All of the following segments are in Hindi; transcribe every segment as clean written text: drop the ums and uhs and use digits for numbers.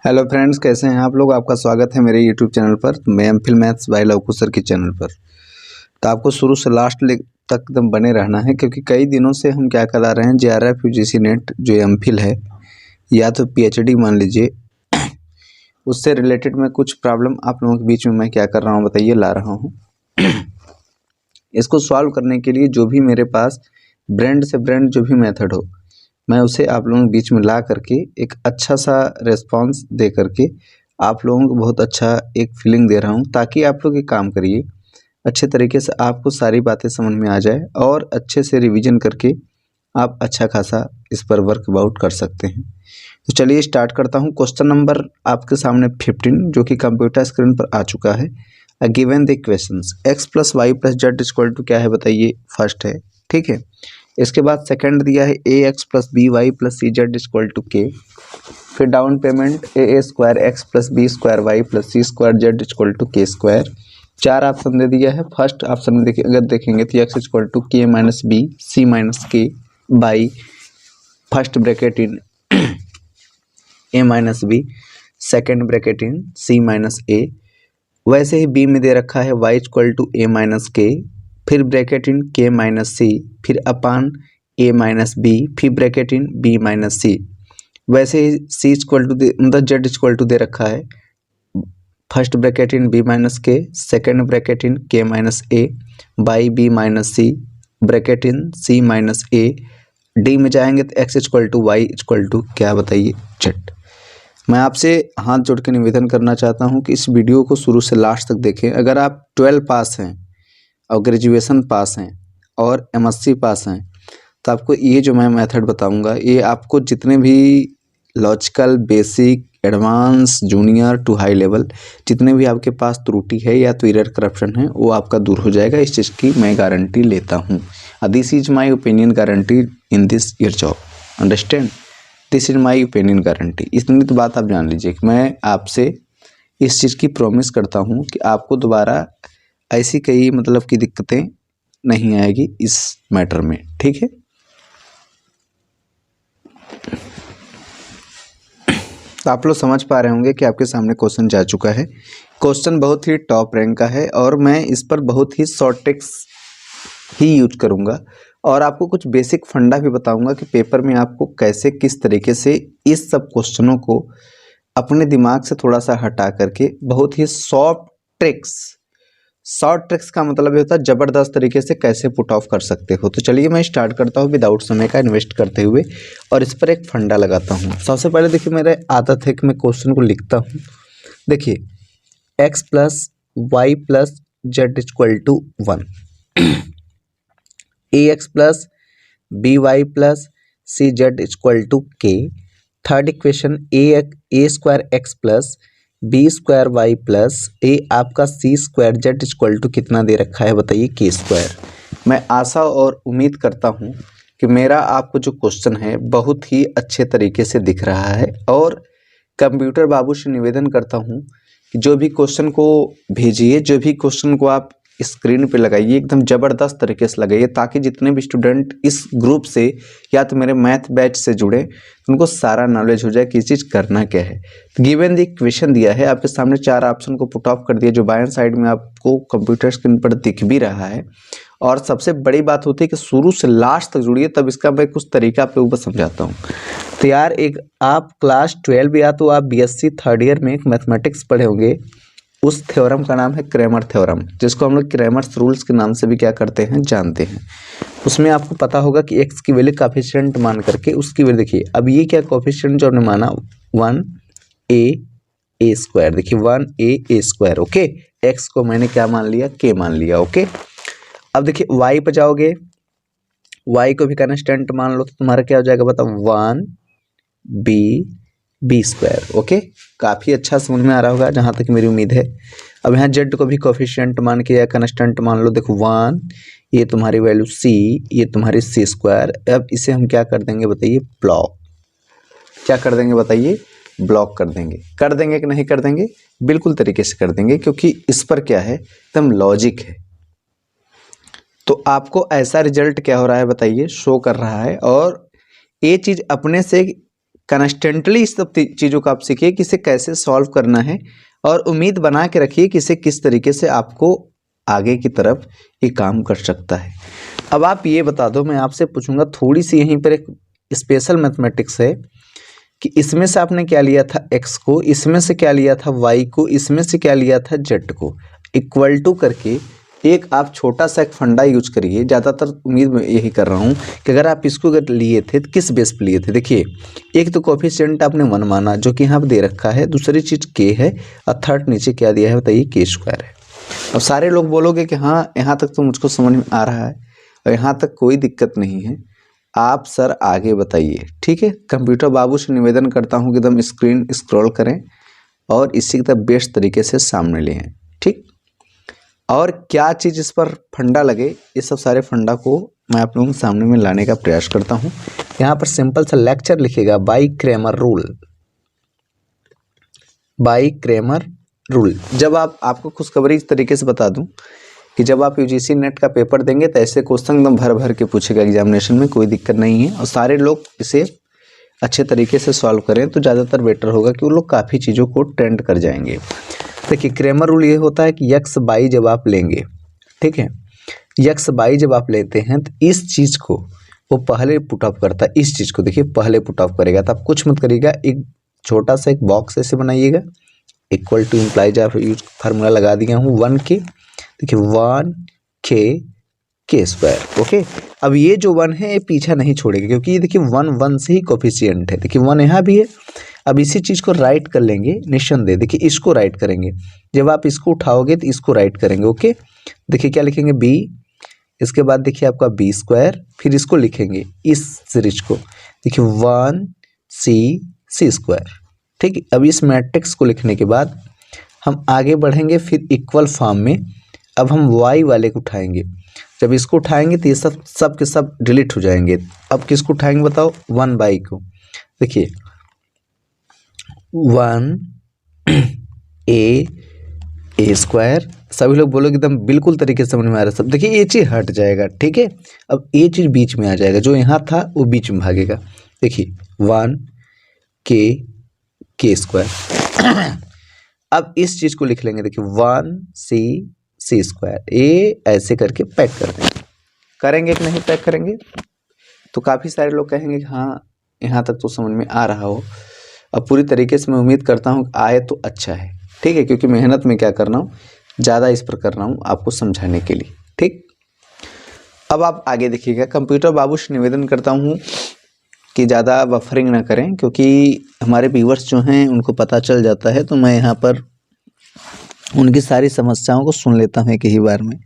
हेलो फ्रेंड्स, कैसे हैं आप लोग। आपका स्वागत है मेरे यूट्यूब चैनल पर। मैं MPhil maths by Lavkush sir के चैनल पर। तो आपको शुरू से लास्ट तक एकदम बने रहना है, क्योंकि कई दिनों से हम क्या करा रहे हैं, जेआरएफ यूजीसी नेट जो एमफिल है या तो पीएचडी मान लीजिए, उससे रिलेटेड मैं कुछ प्रॉब्लम आप लोगों के बीच में मैं क्या कर रहा हूँ बताइए, ला रहा हूँ। इसको सॉल्व करने के लिए जो भी मेरे पास ब्रांड से ब्रांड जो भी मेथड हो, मैं उसे आप लोगों के बीच में ला करके एक अच्छा सा रिस्पांस दे करके आप लोगों को बहुत अच्छा एक फीलिंग दे रहा हूँ, ताकि आप लोग ये काम करिए अच्छे तरीके से, आपको सारी बातें समझ में आ जाए और अच्छे से रिवीजन करके आप अच्छा खासा इस पर वर्कआउट कर सकते हैं। तो चलिए स्टार्ट करता हूँ। क्वेश्चन नंबर आपके सामने 15 जो कि कंप्यूटर स्क्रीन पर आ चुका है। Given the questions x plus Y plus Z equal to क्या है बताइए, फर्स्ट है, ठीक है। इसके बाद सेकंड दिया है A X plus B Y plus C Z equal to K. फिर down payment A square X plus B square Y plus C square Z equal to K square. 4 option दे दिया है। फर्स्ट ऑप्शन में देखिए, अगर देखेंगे तो x equal to K minus B C minus K by first bracket in A minus B second bracket in C minus A. वैसे ही बी में दे रखा है y equal to a minus k, फिर bracket in k minus c, फिर अपान ए माइनस बी, फिर bracket in b minus c. वैसे ही सी इक्वल टू मतलब जेड इक्वल टू दे रखा है first bracket in b minus k, second bracket in k minus a by b minus c, bracket in C minus a. D में जाएंगे तो x equal to y equal to क्या बताइए, जेड। मैं आपसे हाथ जोड़ के निवेदन करना चाहता हूं कि इस वीडियो को शुरू से लास्ट तक देखें। अगर आप 12 पास हैं और ग्रेजुएशन पास हैं और एमएससी पास हैं, तो आपको ये जो मैं मेथड बताऊंगा, ये आपको जितने भी logical, basic, advance, junior to high level जितने भी आपके पास त्रुटि है या तो एरर करप्शन है, वो आपका दूर हो जाएगा। इस चीज़ की मैं गारंटी लेता हूँ। This is my opinion guarantee in this your job, understand. This is my opinion guarantee. इतनी तो बात आप जान लीजिए कि मैं आपसे इस चीज़ की प्रॉमिस करता हूँ कि आपको दोबारा ऐसी कई मतलब की दिक्कतें नहीं आएगी इस मैटर में, ठीक है। तो आप लोग समझ पा रहे होंगे कि आपके सामने क्वेश्चन जा चुका है। क्वेश्चन बहुत ही टॉप रैंक का है और मैं इस पर बहुत ही शॉर्ट ट्रिक्स ही यूज करूंगा और आपको कुछ बेसिक फंडा भी बताऊंगा कि पेपर में आपको कैसे, किस तरीके से इस सब क्वेश्चनों को अपने दिमाग से थोड़ा सा हटा करके बहुत ही शॉर्ट ट्रिक्स का मतलब ये होता है जबरदस्त तरीके से कैसे पुट ऑफ कर सकते हो। तो चलिए मैं स्टार्ट करता हूँ विदाउट समय का इन्वेस्ट करते हुए और इस पर एक फंडा लगाता हूँ। सबसे पहले देखिए, मेरे आदत है कि मैं क्वेश्चन को लिखता हूँ। देखिए, X plus Y plus Z equal to 1, A X plus B Y plus C Z equal to K. Third equation A square X plus B square Y plus A आपका C square Z equal to कितना दे रखा है बताइए, के स्क्वायर। मैं आशा और उम्मीद करता हूँ कि मेरा आपको जो क्वेश्चन है बहुत ही अच्छे तरीके से दिख रहा है और कंप्यूटर बाबू से निवेदन करता हूँ कि जो भी क्वेश्चन को भेजिए, जो भी क्वेश्चन को आप स्क्रीन पे लगाइए, एकदम ज़बरदस्त तरीके से लगाइए, ताकि जितने भी स्टूडेंट इस ग्रुप से या तो मेरे मैथ बैच से जुड़े उनको सारा नॉलेज हो जाए कि चीज़ करना क्या है। तो गिवन द क्वेश्चन दिया है आपके सामने, 4 ऑप्शन को पुट ऑफ कर दिया जो बाएं साइड में आपको कंप्यूटर स्क्रीन पर दिख भी रहा है। और सबसे बड़ी बात होती है कि शुरू से लास्ट तक जुड़िए, तब इसका मैं कुछ तरीका आप लोगों को समझाता हूँ। तो यार, एक आप क्लास 12 या तो आप बीएससी थर्ड ईयर में एक मैथमेटिक्स पढ़े होंगे, उस थ्योरम का नाम है क्रैमर थ्योरम, जिसको हम लोग क्रैमर्स रूल्स के नाम से भी क्या करते हैं, जानते हैं। उसमें आपको पता होगा कि एक्स की वैल्यू कोफिशिएंट मान करके उसकी वैल्यू देखिए। अब ये क्या कोफिशिएंट जो हमने माना 1a स्क्वायर, देखिए 1a स्क्वायर, ओके। एक्स को मैंने क्या मान लिया, के मान लिया, ओके। अब देखिए वाई पर जाओगे, वाई को भी कांस्टेंट मान लो तो तुम्हारा क्या हो जाएगा बताओ, 1b स्क्वायर, ओके। काफ़ी अच्छा समझ में आ रहा होगा जहाँ तक मेरी उम्मीद है। अब यहाँ जेड को भी कोफिशिएंट मान के या कांस्टेंट मान लो, देखो 1, ये तुम्हारी वैल्यू सी, ये तुम्हारी सी स्क्वायर। अब इसे हम क्या कर देंगे बताइए, ब्लॉक। क्या कर देंगे बताइए, ब्लॉक कर देंगे। कर देंगे कि नहीं कर देंगे, बिल्कुल तरीके से कर देंगे, क्योंकि इस पर क्या है, एकदम लॉजिक है। तो आपको ऐसा रिजल्ट क्या हो रहा है बताइए, शो कर रहा है। और ये चीज़ अपने से कॉन्स्टेंटली इस सब चीज़ों को आप सीखिए कि इसे कैसे सॉल्व करना है, और उम्मीद बना के रखिए कि इसे किस तरीके से आपको आगे की तरफ ये काम कर सकता है। अब आप ये बता दो, मैं आपसे पूछूंगा थोड़ी सी यहीं पर एक स्पेशल मैथमेटिक्स है कि इसमें से आपने क्या लिया था x को, इसमें से क्या लिया था y को, इसमें से क्या लिया था z को, इक्वल टू करके एक आप छोटा सा एक फंडा यूज करिए। ज़्यादातर उम्मीद मैं यही कर रहा हूँ कि अगर आप इसको अगर लिए थे तो किस बेस पे लिए थे। देखिए, एक तो कोफिशिएंट आपने 1 माना जो कि यहाँ पे दे रखा है, दूसरी चीज़ k है, और थर्ड नीचे क्या दिया है बताइए, k² है। अब सारे लोग बोलोगे कि हाँ यहाँ तक तो मुझको समझ में आ रहा है और यहाँ तक कोई दिक्कत नहीं है, आप सर आगे बताइए। ठीक है, कंप्यूटर बाबू से निवेदन करता हूँ कि एकदम स्क्रीन स्क्रॉल करें और इसी की तरह बेस्ट तरीके से सामने ले आएं। ठीक, और क्या चीज़ इस पर फंडा लगे, ये सब सारे फंडा को मैं आप लोगों के सामने में लाने का प्रयास करता हूँ। यहाँ पर सिंपल सा लेक्चर लिखेगा, by Cramer rule, by Cramer rule. जब आपको खुशखबरी इस तरीके से बता दूं कि जब आप यूजीसी नेट का पेपर देंगे तो ऐसे क्वेश्चन एकदम भर भर के पूछेगा एग्जामिनेशन में, कोई दिक्कत नहीं है, और सारे लोग इसे अच्छे तरीके से सॉल्व करें तो ज़्यादातर बेटर होगा कि वो लोग काफ़ी चीज़ों को ट्रेंड कर जाएंगे। देखिए, क्रैमर रूल ये होता है कि यक्स बाई जब आप लेंगे, ठीक है, यक्स बाई जब आप लेते हैं तो इस चीज़ को वो पहले पुट अप करता है, इस चीज़ को देखिए पहले पुट अप करेगा। तो आप कुछ मत करिएगा, एक छोटा सा एक बॉक्स ऐसे बनाइएगा, इक्वल टू इम्प्लाइज आप यूज फार्मूला लगा दिया हूँ 1k, देखिए 1k² ओके। अब ये जो 1 है ये पीछा नहीं छोड़ेगा क्योंकि ये देखिए 1 से ही कोफिशिएंट है। देखिए 1 यहाँ भी है। अब इसी चीज़ को राइट कर लेंगे निस्संदेह, देखिए इसको राइट करेंगे, जब आप इसको उठाओगे तो इसको राइट करेंगे। ओके, देखिए क्या लिखेंगे b, इसके बाद देखिए आपका b², फिर इसको लिखेंगे इस सीरीज को, देखिए 1c² ठीक है। अब इस मैट्रिक्स को लिखने के बाद हम आगे बढ़ेंगे, फिर इक्वल फॉर्म में अब हम y वाले को उठाएंगे। जब इसको उठाएंगे तो ये सब के सब डिलीट हो जाएंगे। अब किसको उठाएंगे बताओ, 1/, को देखिए 1a²। सभी लोग बोलोगे एकदम बिल्कुल तरीके से समझ में आ रहा है सब। देखिए ये चीज़ हट जाएगा, ठीक है। अब ये चीज़ बीच में आ जाएगा, जो यहाँ था वो बीच में भागेगा। देखिए 1k²। अब इस चीज़ को लिख लेंगे, देखिए 1c², ये ऐसे करके पैक कर देंगे। करेंगे कि नहीं पैक करेंगे, तो काफ़ी सारे लोग कहेंगे कि हाँ यहाँ तक तो समझ में आ रहा हो। अब पूरी तरीके से मैं उम्मीद करता हूँ आए तो अच्छा है, ठीक है, क्योंकि मेहनत में क्या करना हूँ, ज़्यादा इस पर कर रहा हूँ आपको समझाने के लिए। ठीक, अब आप आगे देखिएगा। कंप्यूटर बाबू से निवेदन करता हूँ कि ज़्यादा बफरिंग ना करें, क्योंकि हमारे व्यूअर्स जो हैं उनको पता चल जाता है, तो मैं यहाँ पर उनकी सारी समस्याओं को सुन लेता हूँ एक ही बार में।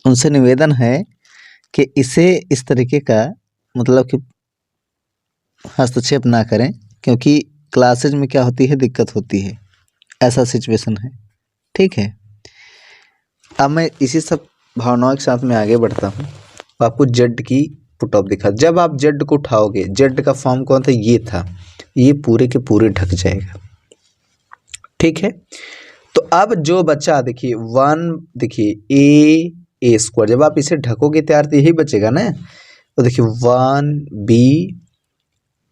उनसे निवेदन है कि इसे इस तरीके का मतलब कि हस्तक्षेप ना करें, क्योंकि क्लासेज में क्या होती है, दिक्कत होती है, ऐसा सिचुएशन है। ठीक है, अब मैं इसी सब भावनाओं के साथ में आगे बढ़ता हूँ। आपको जेड की पुट ऑफ दिखा, जब आप जेड को उठाओगे, जेड का फॉर्म कौन था, ये था, ये पूरे के पूरे ढक जाएगा। ठीक है, तो अब जो बच्चा देखिए 1, देखिए a², जब आप इसे ढकोगे तैयार तो यही बचेगा ना। तो देखिए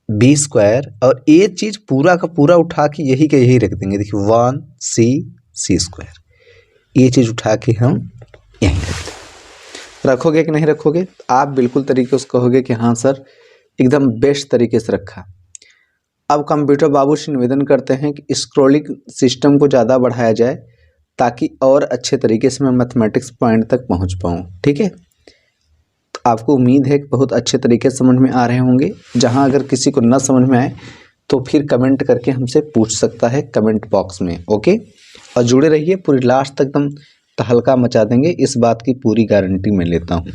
1b² और ये चीज़ पूरा का पूरा उठा के यही का यही रख देंगे। देखिए 1c², ये चीज़ उठा के हम यहीं रख देंगे। रखोगे कि नहीं रखोगे, आप बिल्कुल तरीके से कहोगे कि हाँ सर एकदम बेस्ट तरीके से रखा। अब कंप्यूटर बाबू से निवेदन करते हैं कि स्क्रॉलिंग सिस्टम को ज़्यादा बढ़ाया जाए ताकि और अच्छे तरीके से मैं मैथमेटिक्स पॉइंट तक पहुंच पाऊं। ठीक है, तो आपको उम्मीद है कि बहुत अच्छे तरीके से समझ में आ रहे होंगे। जहां अगर किसी को ना समझ में आए तो फिर कमेंट करके हमसे पूछ सकता है कमेंट बॉक्स में। ओके, और जुड़े रहिए, पूरी लास्ट तक एकदम तहलका मचा देंगे, इस बात की पूरी गारंटी मैं लेता हूँ।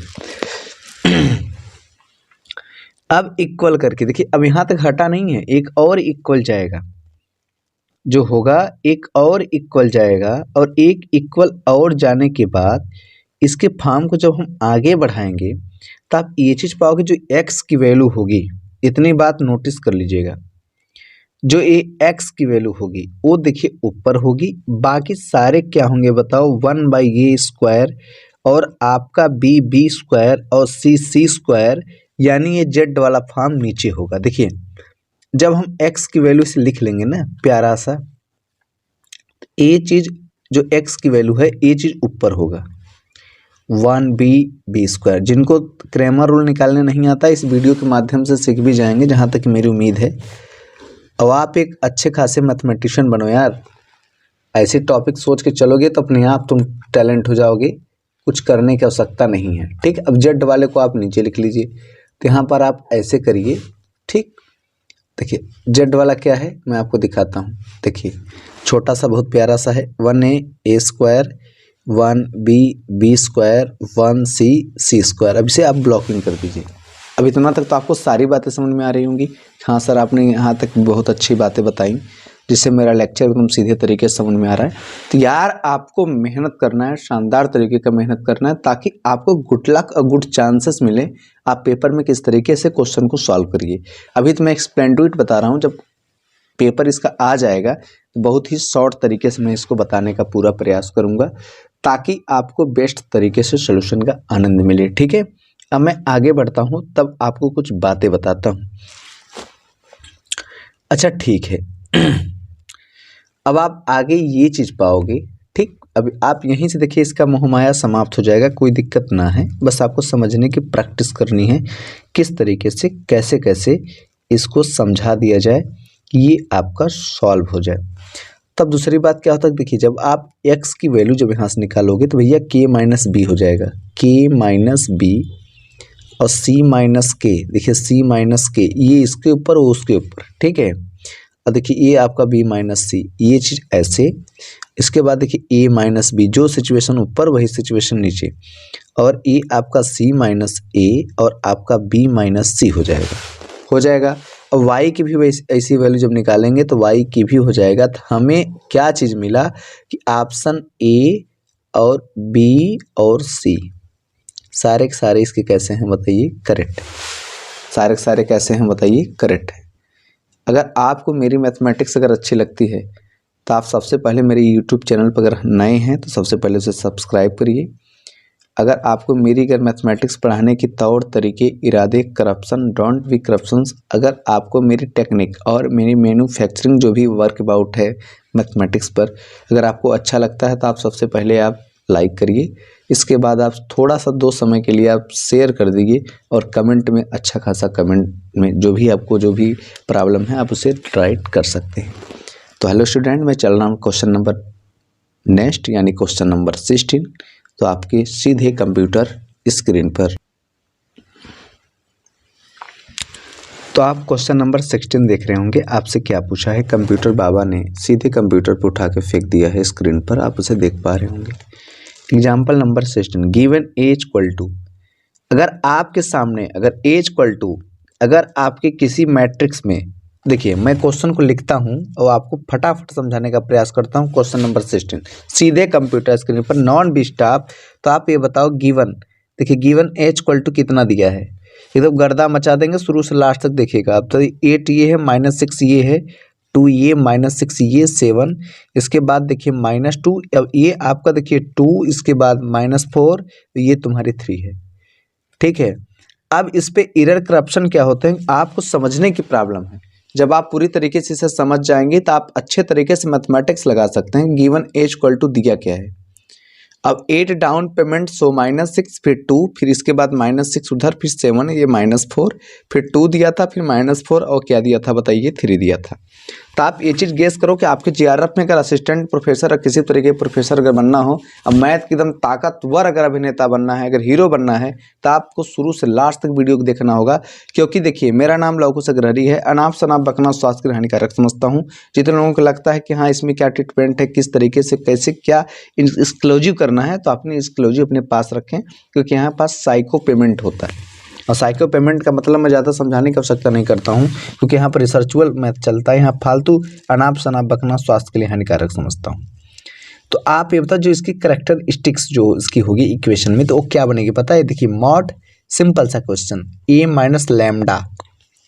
अब इक्वल करके देखिए, अब यहाँ तक हटा नहीं है, एक और इक्वल जाएगा, जो होगा एक और इक्वल जाएगा, और एक इक्वल और जाने के बाद इसके फॉर्म को जब हम आगे बढ़ाएंगे तो आप ये चीज़ पाओगे, जो x की वैल्यू होगी, इतनी बात नोटिस कर लीजिएगा, जो ये x की वैल्यू होगी वो देखिए ऊपर होगी, बाकी सारे क्या होंगे बताओ, 1/a², और आपका b² और c² यानी ये जेड वाला फॉर्म नीचे होगा। देखिए जब हम x की वैल्यू से लिख लेंगे ना प्यारा सा, ये चीज़ जो x की वैल्यू है ये चीज़ ऊपर होगा 1b² जिनको क्रैमर रूल निकालने नहीं आता इस वीडियो के माध्यम से सीख भी जाएंगे, जहाँ तक मेरी उम्मीद है। अब आप एक अच्छे खासे मैथमेटिशियन बनो यार, ऐसे टॉपिक सोच के चलोगे तो अपने आप तुम टैलेंट हो जाओगे, कुछ करने की आवश्यकता नहीं है। ठीक, अब जेड वाले को आप नीचे लिख लीजिए, तो यहाँ पर आप ऐसे करिए। ठीक, देखिए जेड वाला क्या है मैं आपको दिखाता हूँ। देखिए छोटा सा बहुत प्यारा सा है, 1a² 1b² 1c² अब इसे आप ब्लॉकिंग कर दीजिए। अब इतना तक तो आपको सारी बातें समझ में आ रही होंगी। हाँ सर, आपने यहाँ तक बहुत अच्छी बातें बताई जिससे मेरा लेक्चर एकदम सीधे तरीके से समझ में आ रहा है। तो यार आपको मेहनत करना है, शानदार तरीके का मेहनत करना है, ताकि आपको गुड लक और गुड चांसेस मिले। आप पेपर में किस तरीके से क्वेश्चन को सॉल्व करिए। अभी तो मैं एक्सप्लेन टू इट बता रहा हूँ, जब पेपर इसका आ जाएगा तो बहुत ही शॉर्ट तरीके से मैं इसको बताने का पूरा प्रयास करूँगा, ताकि आपको बेस्ट तरीके से सोल्यूशन का आनंद मिले। ठीक है, अब मैं आगे बढ़ता हूँ, तब आपको कुछ बातें बताता हूँ। अच्छा ठीक है, अब आप आगे ये चीज़ पाओगे। ठीक, अब आप यहीं से देखिए इसका मोहमाया समाप्त हो जाएगा, कोई दिक्कत ना है, बस आपको समझने की प्रैक्टिस करनी है किस तरीके से कैसे कैसे इसको समझा दिया जाए कि ये आपका सॉल्व हो जाए। तब दूसरी बात क्या होता है, देखिए जब आप x की वैल्यू जब यहाँ से निकालोगे तो भैया k - b हो जाएगा, k-b और c-k। देखिए c-k ये इसके ऊपर वो उसके ऊपर। ठीक है, और देखिए ये आपका b-c, ये चीज़ ऐसे। इसके बाद देखिए a-b, जो सिचुएशन ऊपर वही सिचुएशन नीचे, और ये आपका c-a और आपका b-c हो जाएगा। और y की भी ऐसी वैल्यू जब निकालेंगे तो y की भी हो जाएगा। तो हमें क्या चीज़ मिला कि ऑप्शन A और B और C सारे के सारे इसके कैसे हैं बताइए, करेक्ट है। सारे के सारे कैसे हैं बताइए, करेक्ट है। अगर आपको मेरी मैथमेटिक्स अगर अच्छी लगती है तो आप सबसे पहले मेरे यूट्यूब चैनल पर अगर नए हैं तो सबसे पहले उसे सब्सक्राइब करिए। अगर आपको मेरी अगर मैथमेटिक्स पढ़ाने की तौर तरीके, इरादे, करप्शन, डोंट बी करप्शंस, अगर आपको मेरी टेक्निक और मेरी मैन्युफैक्चरिंग जो भी वर्क अबाउट है मैथमेटिक्स पर, अगर आपको अच्छा लगता है तो आप सबसे पहले आप लाइक करिए। इसके बाद आप थोड़ा सा 2 समय के लिए आप शेयर कर दीजिए, और कमेंट में अच्छा खासा कमेंट में जो भी आपको जो भी प्रॉब्लम है आप उसे राइट कर सकते हैं। तो हेलो स्टूडेंट, मैं चल रहा हूँ क्वेश्चन नंबर नेक्स्ट, यानी क्वेश्चन नंबर 16। तो आपके सीधे कंप्यूटर स्क्रीन पर, तो आप क्वेश्चन नंबर 16 देख रहे होंगे। आपसे क्या पूछा है, कंप्यूटर बाबा ने सीधे कंप्यूटर पर उठा के फेंक दिया है स्क्रीन पर, आप उसे देख पा रहे होंगे। Example number 16, given as equal to, अगर आपके सामने अगर एज इक्वल टू, अगर आपके किसी मैट्रिक्स में, देखिए मैं क्वेश्चन को लिखता हूं और आपको फटाफट समझाने का प्रयास करता हूं। क्वेश्चन नंबर 16 सीधे कंप्यूटर स्क्रीन पर, नॉन बी स्टॉप। तो आप ये बताओ गिवन, देखिए गिवन एज इक्वल टू कितना दिया है, एकदम गर्दा मचा देंगे, शुरू से लास्ट तक देखिएगा आप। तो 8 ये है, -6 ये है, 2 ये, -6 ये, 7, इसके बाद देखिए -2, अब ये आपका देखिए 2, इसके बाद -4, ये तुम्हारी 3 है। ठीक है, अब इस पे एरर करप्शन क्या होते हैं आपको समझने की प्रॉब्लम है। जब आप पूरी तरीके से इसे समझ जाएंगे तो आप अच्छे तरीके से मैथमेटिक्स लगा सकते हैं। गिवन एज इक्वल टू दिया क्या है, अब 8 डाउन पेमेंट, सो -6, फिर 2, फिर इसके बाद -6 उधर, फिर 7, ये -4, फिर 2 दिया था, फिर -4, और क्या दिया था बताइए, 3 दिया था। तो आप ये चीज़ गेस करो कि आपके जीआरएफ में अगर असिस्टेंट प्रोफेसर या किसी तरीके के प्रोफेसर अगर बनना हो, अब मैथ की एकदम ताकतवर अगर अभिनेता बनना है, अगर हीरो बनना है, तो आपको शुरू से लास्ट तक वीडियो को देखना होगा। क्योंकि देखिए मेरा नाम लवकुश अग्रहरि है, अनाप शनाप बकना स्वास्थ्य के लिए हानिकारक समझता हूँ। जितने लोगों को लगता है कि हाँ इसमें क्या ट्रीटमेंट है, किस तरीके से कैसे क्या एक्सक्लूसिव करना है, तो अपनी एक्सक्लूसिव अपने पास रखें, क्योंकि यहाँ पास साइको पेमेंट होता है। और साइको पेमेंट का मतलब मैं ज़्यादा समझाने की आवश्यकता नहीं करता हूँ, क्योंकि यहाँ पर रिसर्चुअल मैथ चलता है। यहाँ फालतू अनाप शनाप बकना स्वास्थ्य के लिए हानिकारक समझता हूँ। तो आप ये बताओ जो इसकी कैरेक्टरिस्टिक्स जो इसकी होगी इक्वेशन में, तो वो क्या बनेगी पता है, देखिए मॉड, सिंपल सा question, a minus lambda,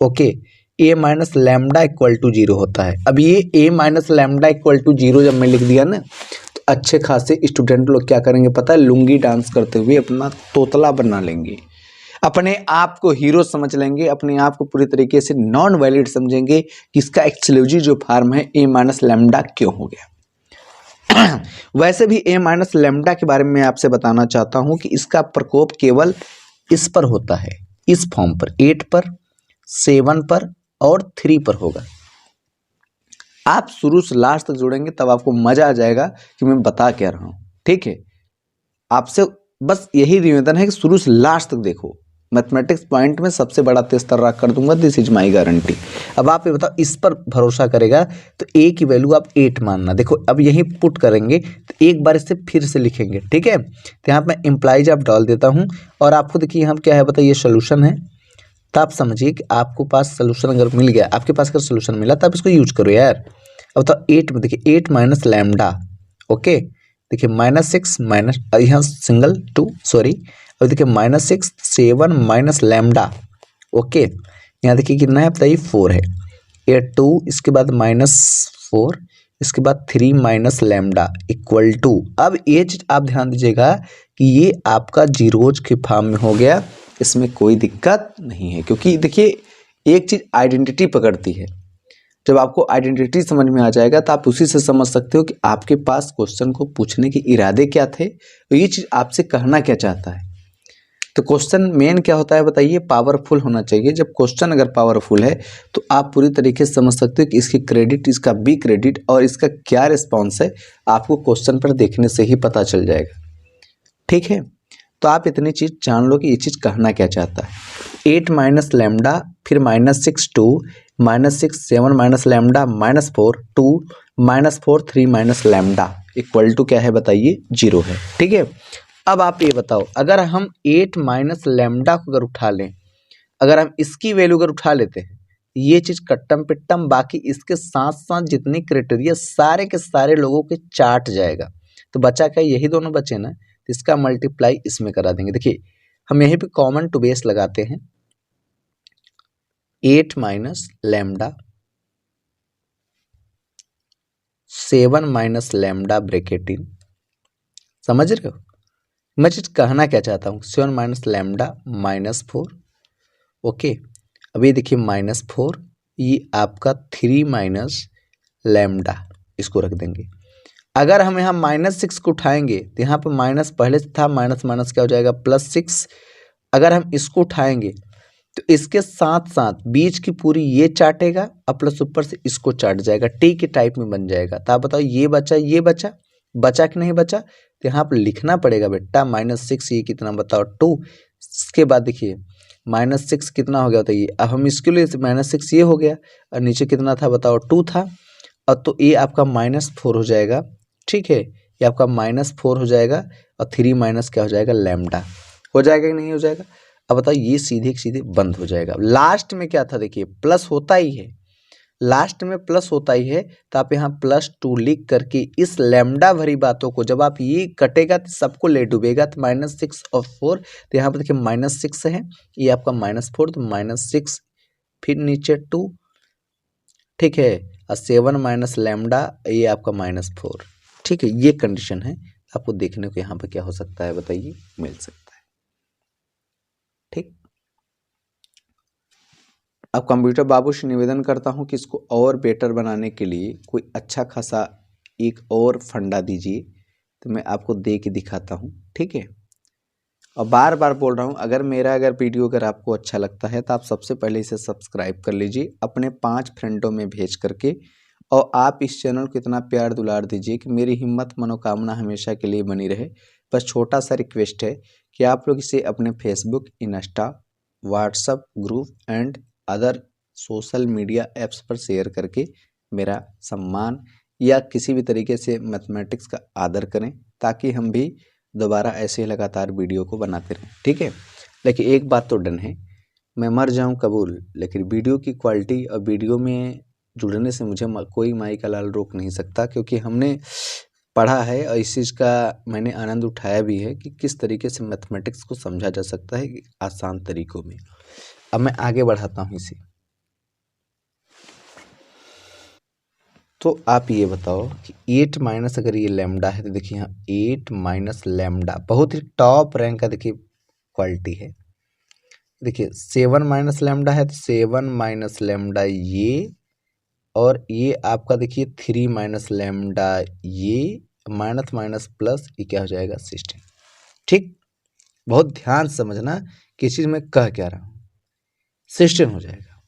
okay, a minus lambda equal to 0 होता है। अब ये a minus lambda equal to 0 जब मैं लिख दिया ना, तो अच्छे खासे स्टूडेंट लोग क्या करेंगे पता है, लुंगी डांस करते हुए अपना तोतला बना लेंगे। अपने आप को हीरो समझ लेंगे, अपने आप को पूरी तरीके से नॉन वैलिड समझेंगे कि इसका एक्सक्लूसिव जो फॉर्म है ए माइनस लैम्डा क्यों हो गया। वैसे भी ए माइनस लैम्डा के बारे में मैं आपसे बताना चाहता हूं कि इसका प्रकोप केवल इस पर होता है, इस फॉर्म पर 8 पर 7 पर और 3 पर होगा। आप शुरू से लास्ट तक जुड़ेंगे तब आपको मजा आ जाएगा कि मैं बता क्या रहा हूं। ठीक है, आपसे बस यही निवेदन है कि शुरू से लास्ट तक देखो। मैथमेटिक्स पॉइंट में सबसे बड़ा तेज तर्राक कर दूंगा, दिस इज माई गारंटी। अब आप ये बताओ, इस पर भरोसा करेगा तो ए की वैल्यू आप 8 मानना। देखो अब यही पुट करेंगे तो एक बार इसे फिर से लिखेंगे। ठीक है, तो यहाँ मैं इम्प्लाइज आप डाल देता हूँ और आपको देखिए यहाँ क्या है बताइए, सोल्यूशन है। तो आप समझिए कि आपको पास सोल्यूशन अगर मिल गया, आपके पास अगर सोल्यूशन मिला तो आप इसको यूज करो यार। अब तो 8 में देखिए 8 माइनस लैम्डा, ओके देखिए -6 माइनस यहाँ सिंगल 2 सॉरी, अब देखिए -6 7 माइनस लैम्डा, ओके यहाँ देखिए कितना है बताइए 4 है, ये 2 इसके बाद -4 इसके बाद 3 माइनस लैम्डा इक्वल टू। अब ये चीज आप ध्यान दीजिएगा कि ये आपका जीरोज के फॉर्म में हो गया, इसमें कोई दिक्कत नहीं है। क्योंकि देखिए एक चीज आइडेंटिटी पकड़ती है, जब आपको आइडेंटिटी समझ में आ जाएगा तो आप उसी से समझ सकते हो कि आपके पास क्वेश्चन को पूछने के इरादे क्या थे और ये चीज़ आपसे कहना क्या चाहता है। तो क्वेश्चन मेन क्या होता है बताइए, पावरफुल होना चाहिए। जब क्वेश्चन अगर पावरफुल है तो आप पूरी तरीके से समझ सकते हो कि इसकी क्रेडिट, इसका बी क्रेडिट और इसका क्या रिस्पॉन्स है, आपको क्वेश्चन पर देखने से ही पता चल जाएगा। ठीक है, तो आप इतनी चीज़ जान लो कि ये चीज़ कहना क्या चाहता है। 8 माइनस लैम्डा फिर -6 2 -6 7 minus lambda -4 2 -4 3 minus lambda equal to क्या है बताइए 0 है। ठीक है, अब आप ये बताओ, अगर हम 8 माइनस लैम्डा को अगर उठा लें, अगर हम इसकी वैल्यू अगर उठा लेते हैं, ये चीज़ कट्टम पिट्टम बाकी इसके साथ साथ जितनी क्राइटेरिया सारे के सारे लोगों के चाट जाएगा। तो बचा क्या, यही दोनों बचे ना, तो इसका मल्टीप्लाई इसमें करा देंगे। देखिए हम यहीं पे कॉमन टू बेस लगाते हैं, 8 minus lambda 7 minus lambda bracket in, समझ रहे हो मैं चीज कहना क्या चाहता हूँ। 7 माइनस लैम्डा -4, ओके अब ये देखिए -4, ये आपका 3 माइनस लैम्डा, इसको रख देंगे। अगर हम यहाँ -6 को उठाएंगे तो यहाँ पे माइनस पहले से था, माइनस माइनस क्या हो जाएगा +6। अगर हम इसको उठाएंगे तो इसके साथ साथ बीच की पूरी ये चाटेगा और प्लस ऊपर से इसको चाट जाएगा, टी के टाइप में बन जाएगा। तो आप बताओ ये बचा, ये बचा, बचा कि नहीं बचा, तो यहाँ पर लिखना पड़ेगा बेटा -6, ये कितना बताओ 2। इसके बाद देखिए -6 कितना हो गया बताइए, अब हम इसके लिए -6 ये हो गया और नीचे कितना था बताओ 2 था, और तो ये आपका -4 हो जाएगा। ठीक है, ये आपका -4 हो जाएगा और 3 माइनस क्या हो जाएगा लैम्डा, हो जाएगा कि नहीं हो जाएगा। अब बताओ ये सीधे सीधे बंद हो जाएगा। लास्ट में क्या था देखिए, प्लस होता ही है, लास्ट में प्लस होता ही है, तो आप यहाँ +2 लिख करके इस लैम्डा भरी बातों को जब आप ये कटेगा तो सबको ले डूबेगा, तो -6 और 4, तो यहाँ पर देखिए -6 है, ये आपका -4, तो -6 फिर नीचे 2, ठीक है, और 7 माइनस लैम्डा ये आपका -4। ठीक है, ये कंडीशन है, आपको देखने को यहाँ पर क्या हो सकता है बताइए, मिल सकता है। ठीक, अब कंप्यूटर बाबू से निवेदन करता हूँ कि इसको और बेटर बनाने के लिए कोई अच्छा खासा एक और फंडा दीजिए, तो मैं आपको दे के दिखाता हूँ। ठीक है, और बार बार बोल रहा हूँ, अगर वीडियो अगर आपको अच्छा लगता है तो आप सबसे पहले इसे सब्सक्राइब कर लीजिए अपने 5 फ्रेंडों में भेज करके, और आप इस चैनल को इतना प्यार दुलार दीजिए कि मेरी हिम्मत मनोकामना हमेशा के लिए बनी रहे। बस छोटा सा रिक्वेस्ट है कि आप लोग इसे अपने Facebook, Insta, WhatsApp group and other social media apps पर शेयर करके मेरा सम्मान या किसी भी तरीके से मैथमेटिक्स का आदर करें, ताकि हम भी दोबारा ऐसे लगातार वीडियो को बनाते रहें। ठीक है, लेकिन एक बात तो डन है, मैं मर जाऊं कबूल, लेकिन वीडियो की क्वालिटी और वीडियो में जुड़ने से मुझे कोई माई का लाल रोक नहीं सकता, क्योंकि हमने पढ़ा है और इस चीज़ का मैंने आनंद उठाया भी है कि किस तरीके से मैथमेटिक्स को समझा जा सकता है आसान तरीकों में। अब मैं आगे बढ़ाता हूँ इसे। तो आप ये बताओ कि 8 माइनस अगर ये लैम्डा है तो देखिए यहाँ 8 माइनस लैम्डा बहुत ही टॉप रैंक का देखिए क्वालिटी है। देखिए 7 माइनस लैम्डा है तो 7 माइनस लैम्डा ये, और ये आपका देखिए 3 माइनस लैम्डा ये, माइनस माइनस प्लस ये क्या हो जाएगा 16। ठीक, बहुत ध्यान से समझना किस चीज में कह क्या रहा हूं, 16 हो जाएगा।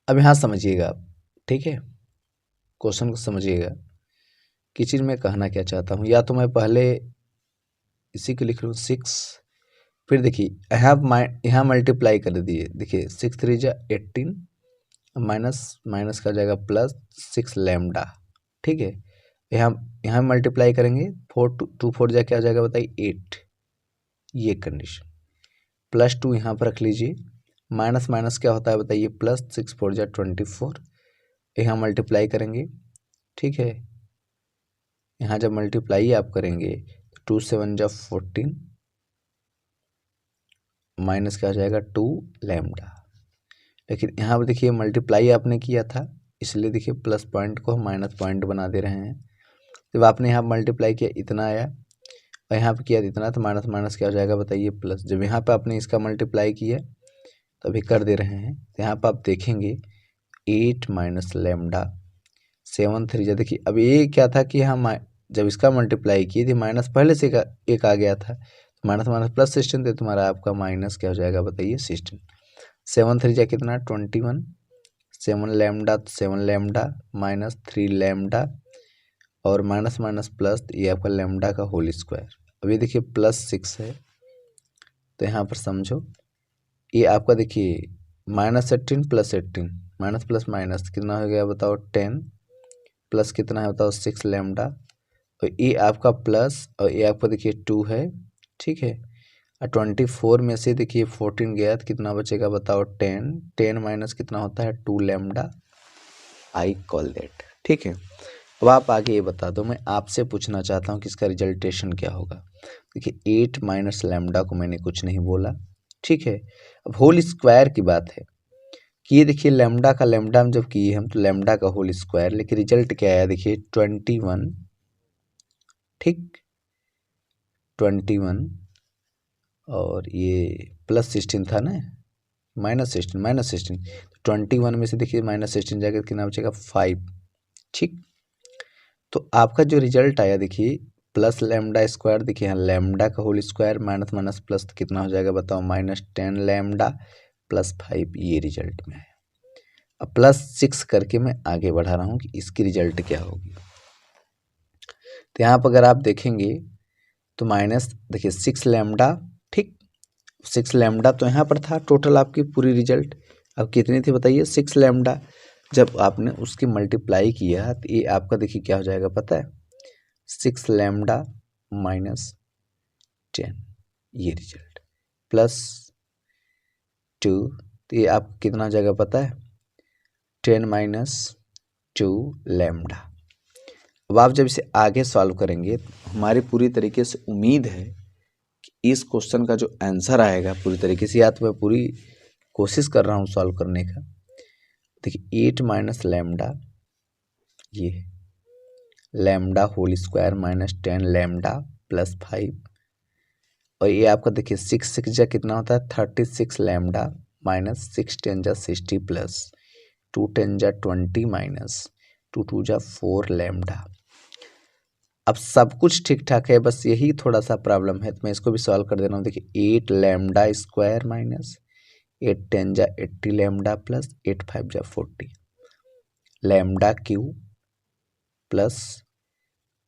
अब यहां समझिएगा आप, ठीक है, क्वेश्चन को समझिएगा किस चीज में कहना क्या चाहता हूं। या तो मैं पहले इसी को लिख लूँ 6, फिर देखिए यहाँ मल्टीप्लाई कर दिए, देखिए 6 3 जा 18, माइनस माइनस का जाएगा प्लस 6 लैम्डा। ठीक है, यहाँ मल्टीप्लाई करेंगे 4 2 4 जा क्या हो जाएगा बताइए 8, ये कंडीशन, प्लस 2 यहाँ पर रख लीजिए, माइनस माइनस क्या होता है बताइए प्लस, 6 4 जा 24, यहाँ मल्टीप्लाई करेंगे। ठीक है, यहाँ जब मल्टीप्लाई आप करेंगे 2 7 जा 14, माइनस क्या हो जाएगा 2 लैम्डा। लेकिन यहाँ पर देखिए मल्टीप्लाई आपने किया था, इसलिए देखिए प्लस पॉइंट को हम माइनस पॉइंट बना दे रहे हैं। जब आपने यहाँ मल्टीप्लाई किया इतना आया, और यहाँ पे किया इतना, तो माइनस माइनस क्या हो जाएगा बताइए प्लस। जब यहाँ पे आपने इसका मल्टीप्लाई किया तो अभी कर दे रहे हैं, तो यहाँ पे आप देखेंगे 8 माइनस लैम्डा 7 3 जा, देखिए अब ये क्या था कि हम जब इसका मल्टीप्लाई किए थे माइनस पहले से एक आ गया था, माइनस माइनस प्लस 16, तो तुम्हारा आपका माइनस क्या हो जाएगा बताइए 16। 7 3 जा कितना 21, 7 लैम्डा 7 लैम्डा माइनस 3 लैम्डा, और माइनस माइनस प्लस, ये आपका लैम्डा का होल स्क्वायर। अब ये देखिए प्लस 6 है, तो यहाँ पर समझो ये आपका देखिए minus 18 plus 18, minus plus minus कितना हो गया बताओ 10, प्लस कितना है बताओ 6 लैम्डा, और ये आपका प्लस, और ये आपका देखिए 2 है। ठीक है, और 24 में से देखिए 14 गया तो कितना बचेगा बताओ 10, 10 माइनस कितना होता है 2 लैम्डा, आई कॉल दैट। ठीक है, अब आप आगे ये बता दो, मैं आपसे पूछना चाहता हूँ कि इसका रिजल्टेशन क्या होगा। देखिए 8 माइनस लैम्डा को मैंने कुछ नहीं बोला। ठीक है, अब होल स्क्वायर की बात है कि ये देखिए लैम्डा का लैम्डा हम जब किए हम तो लैम्डा का होल स्क्वायर, लेकिन रिजल्ट क्या आया देखिए 21। ठीक, 21, और ये प्लस 16 था ना, माइनस 16, 21 में से देखिए माइनस 16 जाएगा कितना बचेगा 5। ठीक, तो आपका जो रिजल्ट आया देखिए प्लस लैम्डा स्क्वायर, देखिए यहाँ लैम्डा का whole square minus minus plus तो कितना हो जाएगा बताओ -10 लैम्डा प्लस 5, ये रिजल्ट में है। अब प्लस 6 करके मैं आगे बढ़ा रहा हूँ कि इसकी रिजल्ट क्या होगी। तो यहाँ पर अगर आप देखेंगे तो माइनस देखिए 6 लैम्डा, ठीक 6 लैम्डा तो यहाँ पर था टोटल आपकी पूरी रिजल्ट। अब कितनी थी बताइए 6 लैम्डा, जब आपने उसकी मल्टीप्लाई किया तो ये आपका देखिए क्या हो जाएगा पता है 6 लैम्डा माइनस 10, ये रिजल्ट प्लस 2, तो ये आप कितना हो जाएगा पता है 10 माइनस 2 लैम्डा। अब आप जब इसे आगे सॉल्व करेंगे तो हमारी पूरी तरीके से उम्मीद है कि इस क्वेश्चन का जो आंसर आएगा पूरी तरीके से, या तो मैं पूरी कोशिश कर रहा हूँ सॉल्व करने का। देखिए 8 माइनस लैम्डा, ये lambda whole square minus 10 lambda plus 5, और ये आपका देखिए 6 6 जा कितना होता है 36 लैम्डा माइनस 6 10 जा 60 प्लस 2 10 जा 20 माइनस 2 2 जा 4 लैम्डा। अब सब कुछ ठीक ठाक है, बस यही थोड़ा सा प्रॉब्लम है, तो मैं इसको भी सॉल्व कर दे रहा हूँ। देखिए 8 लैम्डा स्क्वायर माइनस 8 10 जा 80 लैम्डा प्लस 8 5 जा 40 lambda Q plus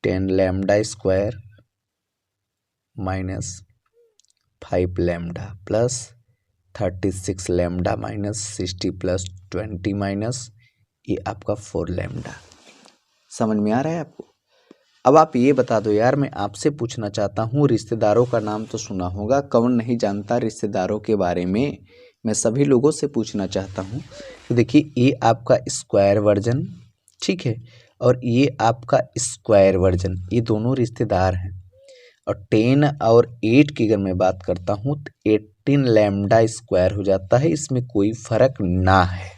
10 lambda square minus 5 lambda plus 36 lambda minus 60 plus 20 minus ये आपका 4 लैम्डा। समझ में आ रहा है आपको? अब आप ये बता दो यार, मैं आपसे पूछना चाहता हूँ, रिश्तेदारों का नाम तो सुना होगा, कौन नहीं जानता रिश्तेदारों के बारे में। मैं सभी लोगों से पूछना चाहता हूँ तो देखिए ये आपका स्क्वायर वर्जन, ठीक है, और ये आपका स्क्वायर वर्जन, ये दोनों रिश्तेदार हैं। और 10 और 8 की अगर मैं बात करता हूँ तो 18 लैम्डा स्क्वायर हो जाता है, इसमें कोई फर्क ना है।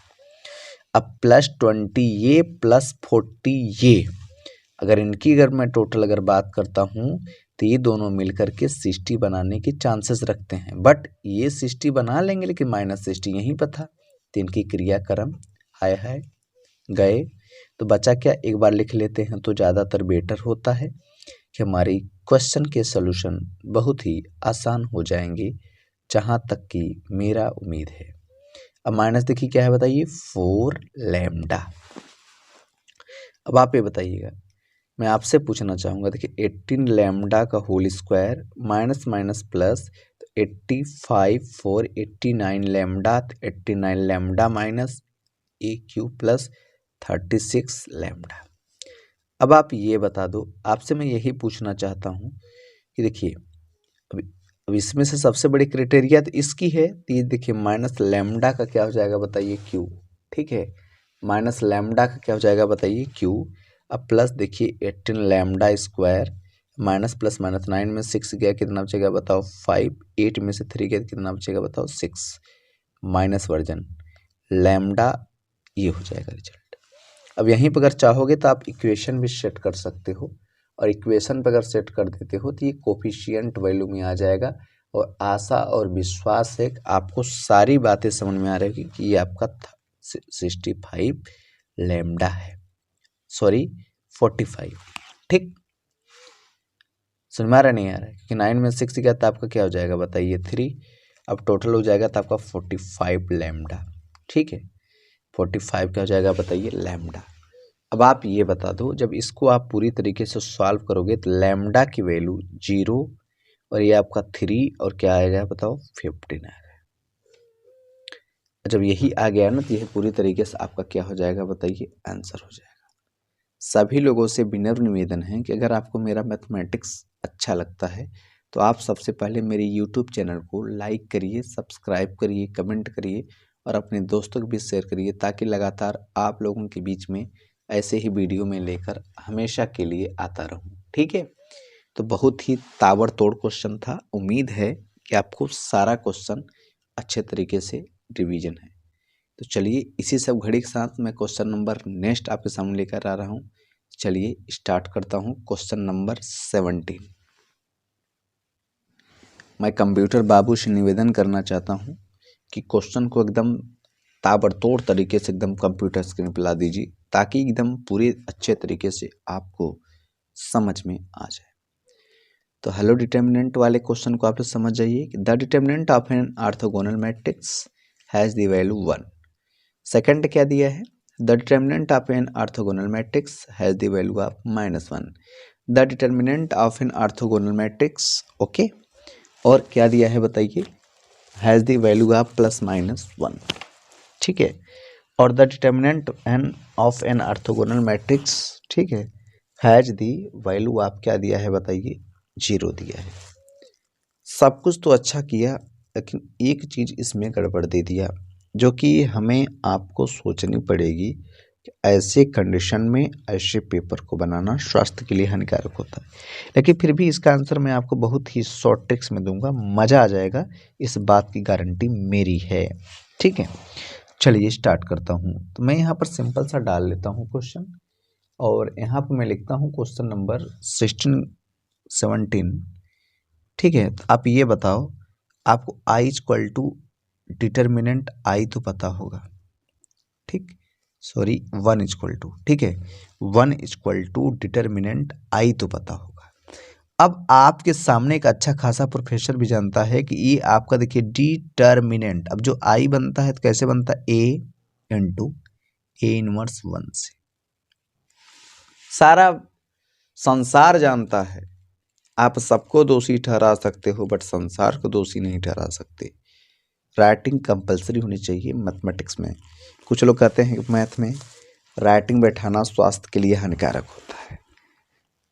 अब प्लस 20 ये प्लस 40 ये, अगर इनकी अगर मैं टोटल अगर बात करता हूँ तो ये दोनों मिलकर के 60 बनाने के चांसेस रखते हैं, बट ये 60 बना लेंगे लेकिन -60 यहीं पर था, तो इनकी क्रियाक्रम हाय गए। तो बचा क्या, एक बार लिख लेते हैं तो ज़्यादातर बेटर होता है कि हमारी क्वेश्चन के सॉल्यूशन बहुत ही आसान हो जाएंगे, जहाँ तक कि मेरा उम्मीद है। अब माइनस देखिए क्या है बताइए, 4 लैम्डा। अब आप ये बताइएगा, मैं आपसे पूछना चाहूँगा, देखिए 18 लैम्डा का whole square minus minus plus, तो 85 4 89 lambda, 89 lambda minus a cube plus 36 lambda. अब आप ये बता दो, आपसे मैं यही पूछना चाहता हूँ कि देखिए अब इसमें से सबसे बड़ी क्राइटेरिया तो इसकी है, तो ये देखिए माइनस लैम्डा का क्या हो जाएगा बताइए, क्यू। ठीक है, माइनस लैम्डा का क्या हो जाएगा बताइए, क्यू। अब प्लस देखिए 18 lambda square, minus plus minus 9 में 6 गया, कितना बचेगा बताओ 5, 8 में से 3 गया कितना बचेगा बताओ 6, माइनस वर्जन लैम्डा, ये हो जाएगा रिजल्ट। अब यहीं पर अगर चाहोगे तो आप इक्वेशन भी सेट कर सकते हो, और इक्वेशन पर अगर सेट कर देते हो तो ये कोफिशिएंट वैल्यू में आ जाएगा, और आशा और विश्वास है कि आपको सारी बातें समझ में आ रही कि ये आपका 65 लैम्डा है, सॉरी 45। ठीक, समझ में आ रहा नहीं आ रहा है, क्योंकि 9 में 6 गया तो आपका क्या हो जाएगा बताइए 3, अब टोटल हो जाएगा तो आपका 45 लैम्डा। ठीक है, 45 क्या हो जाएगा बताइए लैम्डा। अब आप ये बता दो, जब इसको आप पूरी तरीके से सॉल्व करोगे तो लैम्डा की वैल्यू 0, और ये आपका 3, और क्या आएगा बताओ 15 आएगा। जब यही आ गया ना, तो यह पूरी तरीके से आपका क्या हो जाएगा बताइए, आंसर हो जाएगा। सभी लोगों से विनम्र निवेदन है कि अगर आपको मेरा मैथमेटिक्स अच्छा लगता है तो आप सबसे पहले मेरे यूट्यूब चैनल को लाइक करिए, सब्सक्राइब करिए, कमेंट करिए, और अपने दोस्तों को भी शेयर करिए, ताकि लगातार आप लोगों के बीच में ऐसे ही वीडियो में लेकर हमेशा के लिए आता रहूं। ठीक है, तो बहुत ही ताबड़तोड़ क्वेश्चन था, उम्मीद है कि आपको सारा क्वेश्चन अच्छे तरीके से रिवीजन है। तो चलिए इसी सब घड़ी के साथ मैं क्वेश्चन नंबर नेक्स्ट आपके सामने लेकर आ रहा हूँ। चलिए स्टार्ट करता हूँ क्वेश्चन नंबर 17। मैं कंप्यूटर बाबू से निवेदन करना चाहता हूँ कि क्वेश्चन को एकदम ताबड़तोड़ तरीके से एकदम कंप्यूटर स्क्रीन पर ला दीजिए, ताकि एकदम पूरे अच्छे तरीके से आपको समझ में आ जाए। तो हेलो डिटर्मिनेंट वाले क्वेश्चन को आप लोग समझ जाइए कि the determinant of an orthogonal matrix has the value 1। Second क्या दिया है, the determinant of an orthogonal matrix has the value of -1। The determinant of an orthogonal matrix, okay, और क्या दिया है बताइए, हैज़ द वैल्यू ऑफ +-1। ठीक है, और the determinant an of an orthogonal matrix, ठीक है, हैज़ द वैल्यू ऑफ क्या दिया है बताइए, 0 दिया है। सब कुछ तो अच्छा किया, लेकिन एक चीज़ इसमें गड़बड़ दे दिया, जो कि हमें आपको सोचनी पड़ेगी कि ऐसे कंडीशन में ऐसे पेपर को बनाना स्वास्थ्य के लिए हानिकारक होता है। लेकिन फिर भी इसका आंसर मैं आपको बहुत ही शॉर्ट ट्रिक्स में दूंगा, मज़ा आ जाएगा, इस बात की गारंटी मेरी है। ठीक है, चलिए स्टार्ट करता हूँ। तो मैं यहाँ पर सिंपल सा डाल लेता हूँ क्वेश्चन, और यहाँ पर मैं लिखता हूँ क्वेश्चन नंबर 17। ठीक है, तो आप ये बताओ, आपको आई इक्वल टू डिटर्मिनेंट आई तो पता होगा, ठीक, सॉरी 1 इक्वल टू, ठीक है, 1 इक्वल टू डिटर्मिनेंट आई तो पता होगा। अब आपके सामने एक अच्छा खासा प्रोफेसर भी जानता है कि ये आपका देखिए डिटर्मिनेंट, अब जो आई बनता है तो कैसे बनता है, ए इंटू ए इनवर्स 1 से। सारा संसार जानता है, आप सबको दोषी ठहरा सकते हो बट संसार को दोषी नहीं ठहरा सकते। राइटिंग कंपलसरी होनी चाहिए मैथमेटिक्स में। कुछ लोग कहते हैं कि मैथ में राइटिंग बैठाना स्वास्थ्य के लिए हानिकारक होता है।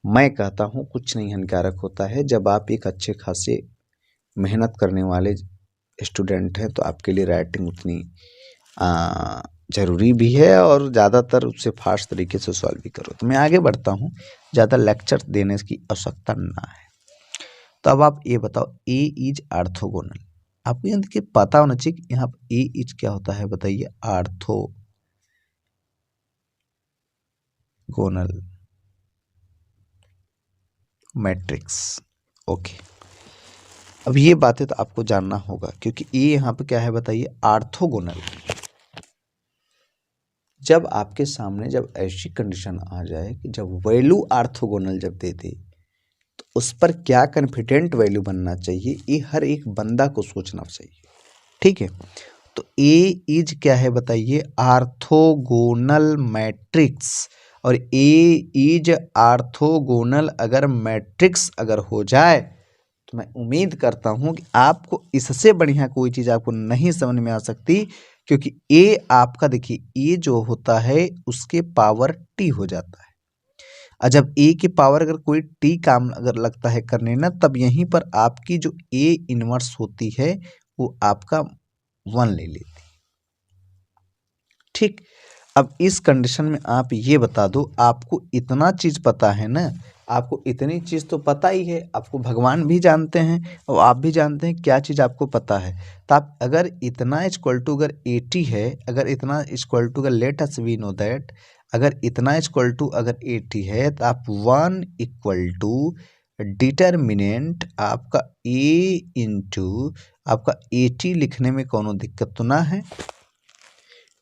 मैं कहता हूँ कुछ नहीं हानिकारक होता है। जब आप एक अच्छे खासे मेहनत करने वाले स्टूडेंट हैं तो आपके लिए राइटिंग उतनी ज़रूरी भी है, और ज़्यादातर उससे फास्ट तरीके से सॉल्व भी करो। तो मैं आगे बढ़ता हूँ, ज़्यादा लेक्चर देने की आवश्यकता ना है। तो अब आप ये बताओ, ए इज ऑर्थोगोनल, आपको यहाँ देखिए पता होना चाहिए कि यहाँ ए इज क्या होता है बताइए, ऑर्थोगोनल मैट्रिक्स। ओके, अब ये बातें तो आपको जानना होगा क्योंकि ये यहाँ पे क्या है बताइए, ऑर्थोगोनल। जब आपके सामने जब ऐसी कंडीशन आ जाए कि जब वैल्यू ऑर्थोगोनल जब दे दे तो उस पर क्या कॉन्फिडेंट वैल्यू बनना चाहिए, ये हर एक बंदा को सोचना चाहिए। ठीक है, तो ए इज क्या है बताइए, ऑर्थोगोनल मैट्रिक्स। और ए इज ऑर्थोगोनल अगर मैट्रिक्स अगर हो जाए तो मैं उम्मीद करता हूं कि आपको इससे बढ़िया कोई चीज़ आपको नहीं समझ में आ सकती, क्योंकि ए आपका देखिए ए जो होता है उसके पावर टी हो जाता है। और जब ए की पावर अगर कोई टी काम अगर लगता है करने ना, तब यहीं पर आपकी जो ए इनवर्स होती है वो आपका 1 ले लेती। ठीक, अब इस कंडीशन में आप ये बता दो, आपको इतना चीज़ पता है ना, आपको इतनी चीज़ तो पता ही है, आपको भगवान भी जानते हैं और आप भी जानते हैं क्या चीज़ आपको पता है। तो आप अगर इतना इक्वल टू अगर 80 है, अगर इतना इक्वल टू अगर let us we know that, अगर इतना इक्वल टू अगर 80 है तो आप 1 इक्वल टू डिटर्मिनेंट आपका ए इंटू आपका 80 लिखने में कोनो दिक्कत तो ना है,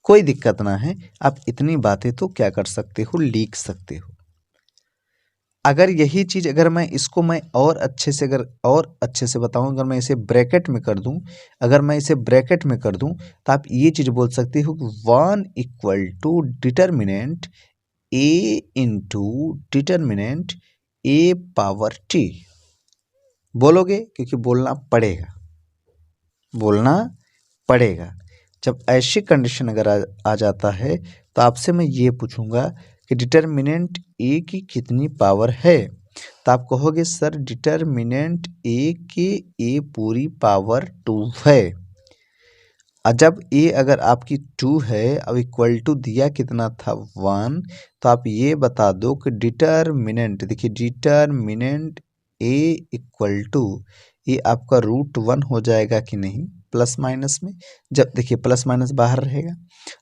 कोई दिक्कत ना है। आप इतनी बातें तो क्या कर सकते हो, लिख सकते हो। अगर यही चीज़ अगर मैं इसको मैं और अच्छे से अगर और अच्छे से बताऊं, अगर मैं इसे ब्रैकेट में कर दूं, अगर मैं इसे ब्रैकेट में कर दूं तो आप ये चीज़ बोल सकते हो कि 1 equal to determinant A into determinant A power T. बोलोगे क्योंकि बोलना पड़ेगा, बोलना पड़ेगा। जब ऐसी कंडीशन अगर आ जाता है तो आपसे मैं ये पूछूंगा कि डिटर्मिनेंट ए की कितनी पावर है, तो आप कहोगे सर डिटर्मिनेंट ए के ए पूरी पावर 2 है। और जब ए अगर आपकी 2 है, अब इक्वल टू दिया कितना था 1, तो आप ये बता दो कि डिटर्मिनेंट, देखिए डिटर्मिनेंट ए इक्वल टू ये आपका √1 हो जाएगा कि नहीं प्लस माइनस में। जब देखिए प्लस माइनस बाहर रहेगा,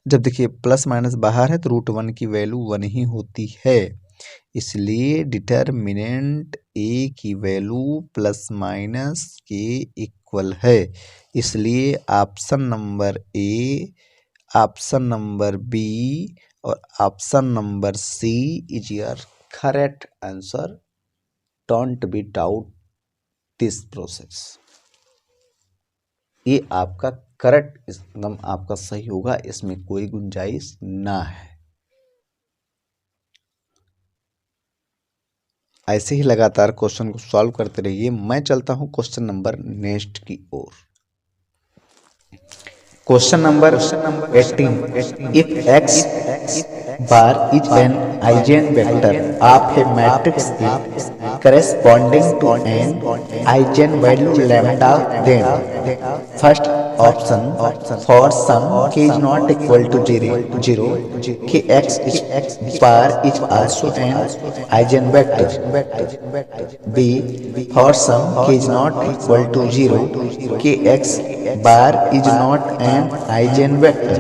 जब देखिए प्लस माइनस बाहर है तो √1 की वैल्यू 1 ही होती है, इसलिए डिटर्मिनेंट ए की value plus minus K equal है। इसलिए option number A, option number B और option number C is your correct answer. Don't be doubt this process. ये आपका करेक्ट एकदम आपका सही होगा, इसमें कोई गुंजाइश ना है। ऐसे ही लगातार क्वेश्चन को सॉल्व करते रहिए। मैं चलता हूं क्वेश्चन नंबर नेक्स्ट की ओर। Question number 18, if x bar is an eigen vector of a matrix A corresponding to an eigen value lambda, then first option for some k is not equal to 0 k x bar is also an eigen vector, b for some k is not equal to 0 k x bar is not an eigen vector.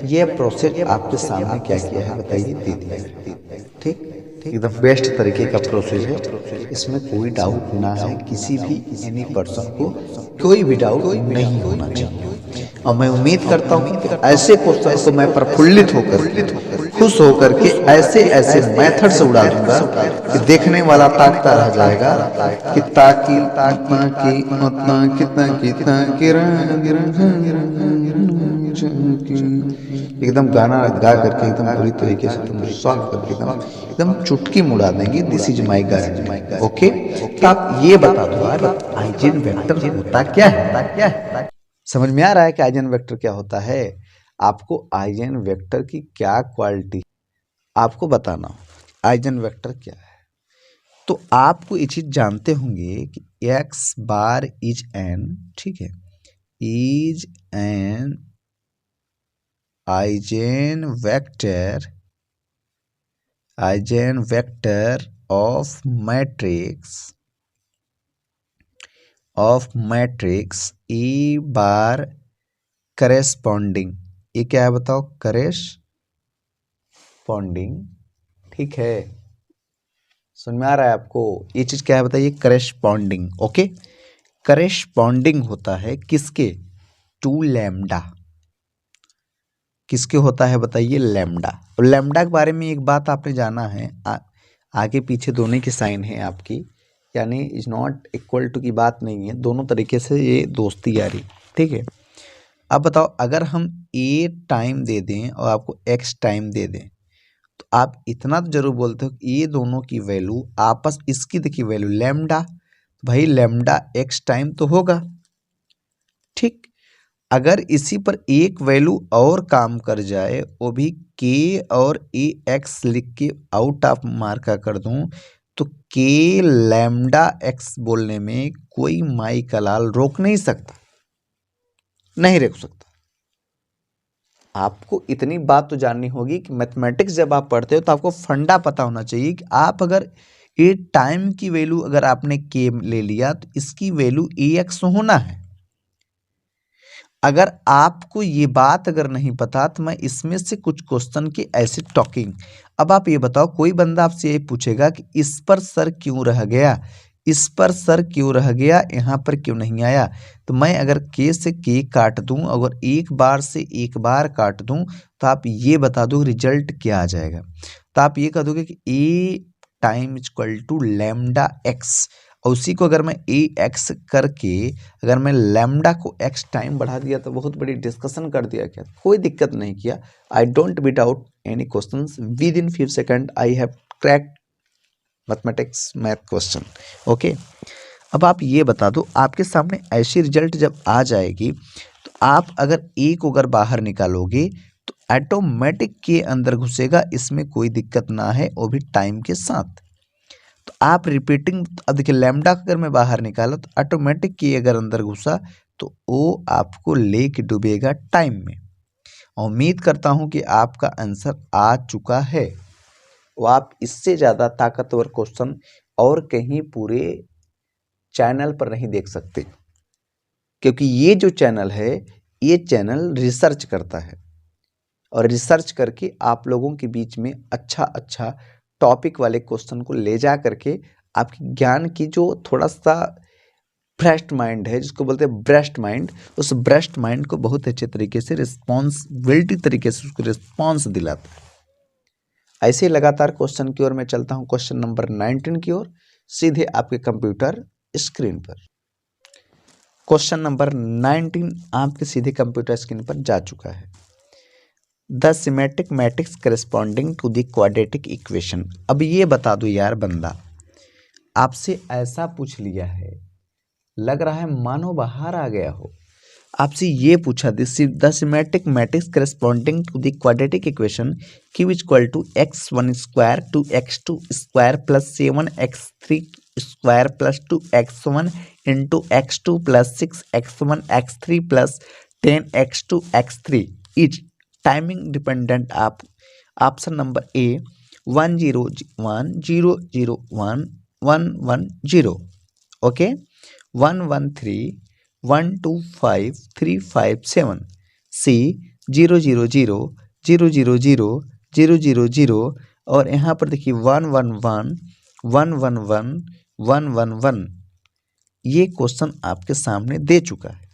ये प्रोसेस आपके सामने क्या किया है बताइए, दे दिया है। ठीक, एकदम बेस्ट तरीके का प्रोसेस है, इसमें कोई डाउट ना है, किसी भी एनी पर्सन को कोई भी डाउट नहीं होना चाहिए। और मैं उम्मीद करता हूँ कि ऐसे क्वेश्चन को मैं प्रफुल्लित होकर खुश होकर के ऐसे ऐसे मेथड से उड़ा दूंगा कि देखने वाला ताकता रह जाएगा कि ताकि एकदम गाना गा करके एकदम पूरी तरीके से तुम सॉल्व करके एकदम एकदम चुटकी मुड़ा देंगे। This is my guarantee. Okay, तो आप ये बता दो यार आइजेन वेक्टर होता क्या है। समझ में आ रहा है कि आइजेन वेक्टर क्या होता है? आपको आइजेन वेक्टर की क्या क्वालिटी आपको बताना हो, आइजेन वेक्टर क्या है। तो आपको ये चीज जानते होंगे कि एक्स बार इज एन, ठीक है, is an eigen vector of matrix A bar corresponding, ये क्या है बताओ, करेस्पॉन्डिंग, ठीक है, समझ में आ रहा है आपको? ये चीज़ क्या है बताइए? करेस्पॉन्डिंग। ओके, करेस्पॉन्डिंग होता है किसके? To lambda. किसके होता है बताइए? लैम्डा। और लैम्डा के बारे में एक बात आपने जाना है, आगे पीछे दोनों की साइन है आपकी, यानी इज नॉट इक्वल टू की बात नहीं है, दोनों तरीके से ये दोस्ती यारी, ठीक है। अब बताओ, अगर हम ए टाइम दे दें और आपको एक्स टाइम दे दें, तो आप इतना तो जरूर बोलते हो कि ये दोनों की वैल्यू आपस, इसकी देखिए वैल्यू लैम्डा, भाई लैम्डा एक्स टाइम तो होगा, ठीक। अगर इसी पर एक वैल्यू और काम कर जाए, वो भी के और ए एक्स लिख के आउट ऑफ मार्का कर दूं, तो के लैम्डा एक्स बोलने में कोई माई का लाल रोक नहीं सकता, नहीं रोक सकता। आपको इतनी बात तो जाननी होगी कि मैथमेटिक्स जब आप पढ़ते हो तो आपको फंडा पता होना चाहिए कि आप अगर ए टाइम की वैल्यू अगर आपने के ले लिया तो इसकी वैल्यू ए एक्स होना है। अगर आपको ये बात अगर नहीं पता तो मैं इसमें से कुछ क्वेश्चन की ऐसे टॉकिंग, अब आप ये बताओ, कोई बंदा आपसे ये पूछेगा कि इस पर सर क्यों रह गया, इस पर सर क्यों रह गया, यहाँ पर क्यों नहीं आया, तो मैं अगर के से के काट दूं, अगर एक बार से एक बार काट दूं, तो आप ये बता दो रिजल्ट क्या आ जाएगा। तो आप ये कह दोगे कि A time is equal to lambda x, और उसी को अगर मैं ए एक्स करके अगर मैं लैम्डा को एक्स टाइम बढ़ा दिया तो बहुत बड़ी डिस्कशन कर दिया, क्या कोई दिक्कत नहीं किया। I don't beat out any questions within few second, I have cracked mathematics math question. Okay, अब आप ये बता दो, आपके सामने ऐसी रिजल्ट जब आ जाएगी तो आप अगर ए को अगर बाहर निकालोगे तो ऑटोमेटिक के अंदर घुसेगा, इसमें कोई दिक्कत ना है, वो भी टाइम के साथ। तो आप रिपीटिंग, अब देखिए लैम्डा अगर मैं बाहर निकाला तो ऑटोमेटिक की अगर अंदर घुसा तो वो आपको लेके डूबेगा टाइम में। उम्मीद करता हूं कि आपका आंसर आ चुका है। वो आप इससे ज़्यादा ताकतवर क्वेश्चन और कहीं पूरे चैनल पर नहीं देख सकते, क्योंकि ये जो चैनल है ये चैनल रिसर्च करता है, और रिसर्च करके आप लोगों के बीच में अच्छा अच्छा टॉपिक वाले क्वेश्चन को ले जा करके आपकी ज्ञान की जो थोड़ा सा ब्रेस्ट माइंड है, जिसको बोलते हैं ब्रेस्ट माइंड, उस ब्रेस्ट माइंड को बहुत अच्छे तरीके से रिस्पॉन्सिबिलिटी तरीके से उसको रिस्पॉन्स दिलाता है। ऐसे लगातार क्वेश्चन की ओर मैं चलता हूं, क्वेश्चन नंबर 19 की ओर, सीधे आपके कंप्यूटर स्क्रीन पर। क्वेश्चन नंबर 19 आपके सीधे कंप्यूटर स्क्रीन पर जा चुका है। The symmetric matrix corresponding to the quadratic equation. अब ये बता दो यार, बंदा आपसे ऐसा पूछ लिया है, लग रहा है मानो बाहर आ गया हो, आपसे ये पूछा the symmetric matrix corresponding to the quadratic equation Q is equal to x1 square to x2 square plus 7x3 square plus 2x1 into x2 plus 6x1 x3 plus 10x2 x3 is timing dependent. आप option number A 101 okay, 113 125 357, C 000 000 000 और यहाँ पर देखिए 111 ये क्वेश्चन आपके सामने दे चुका है,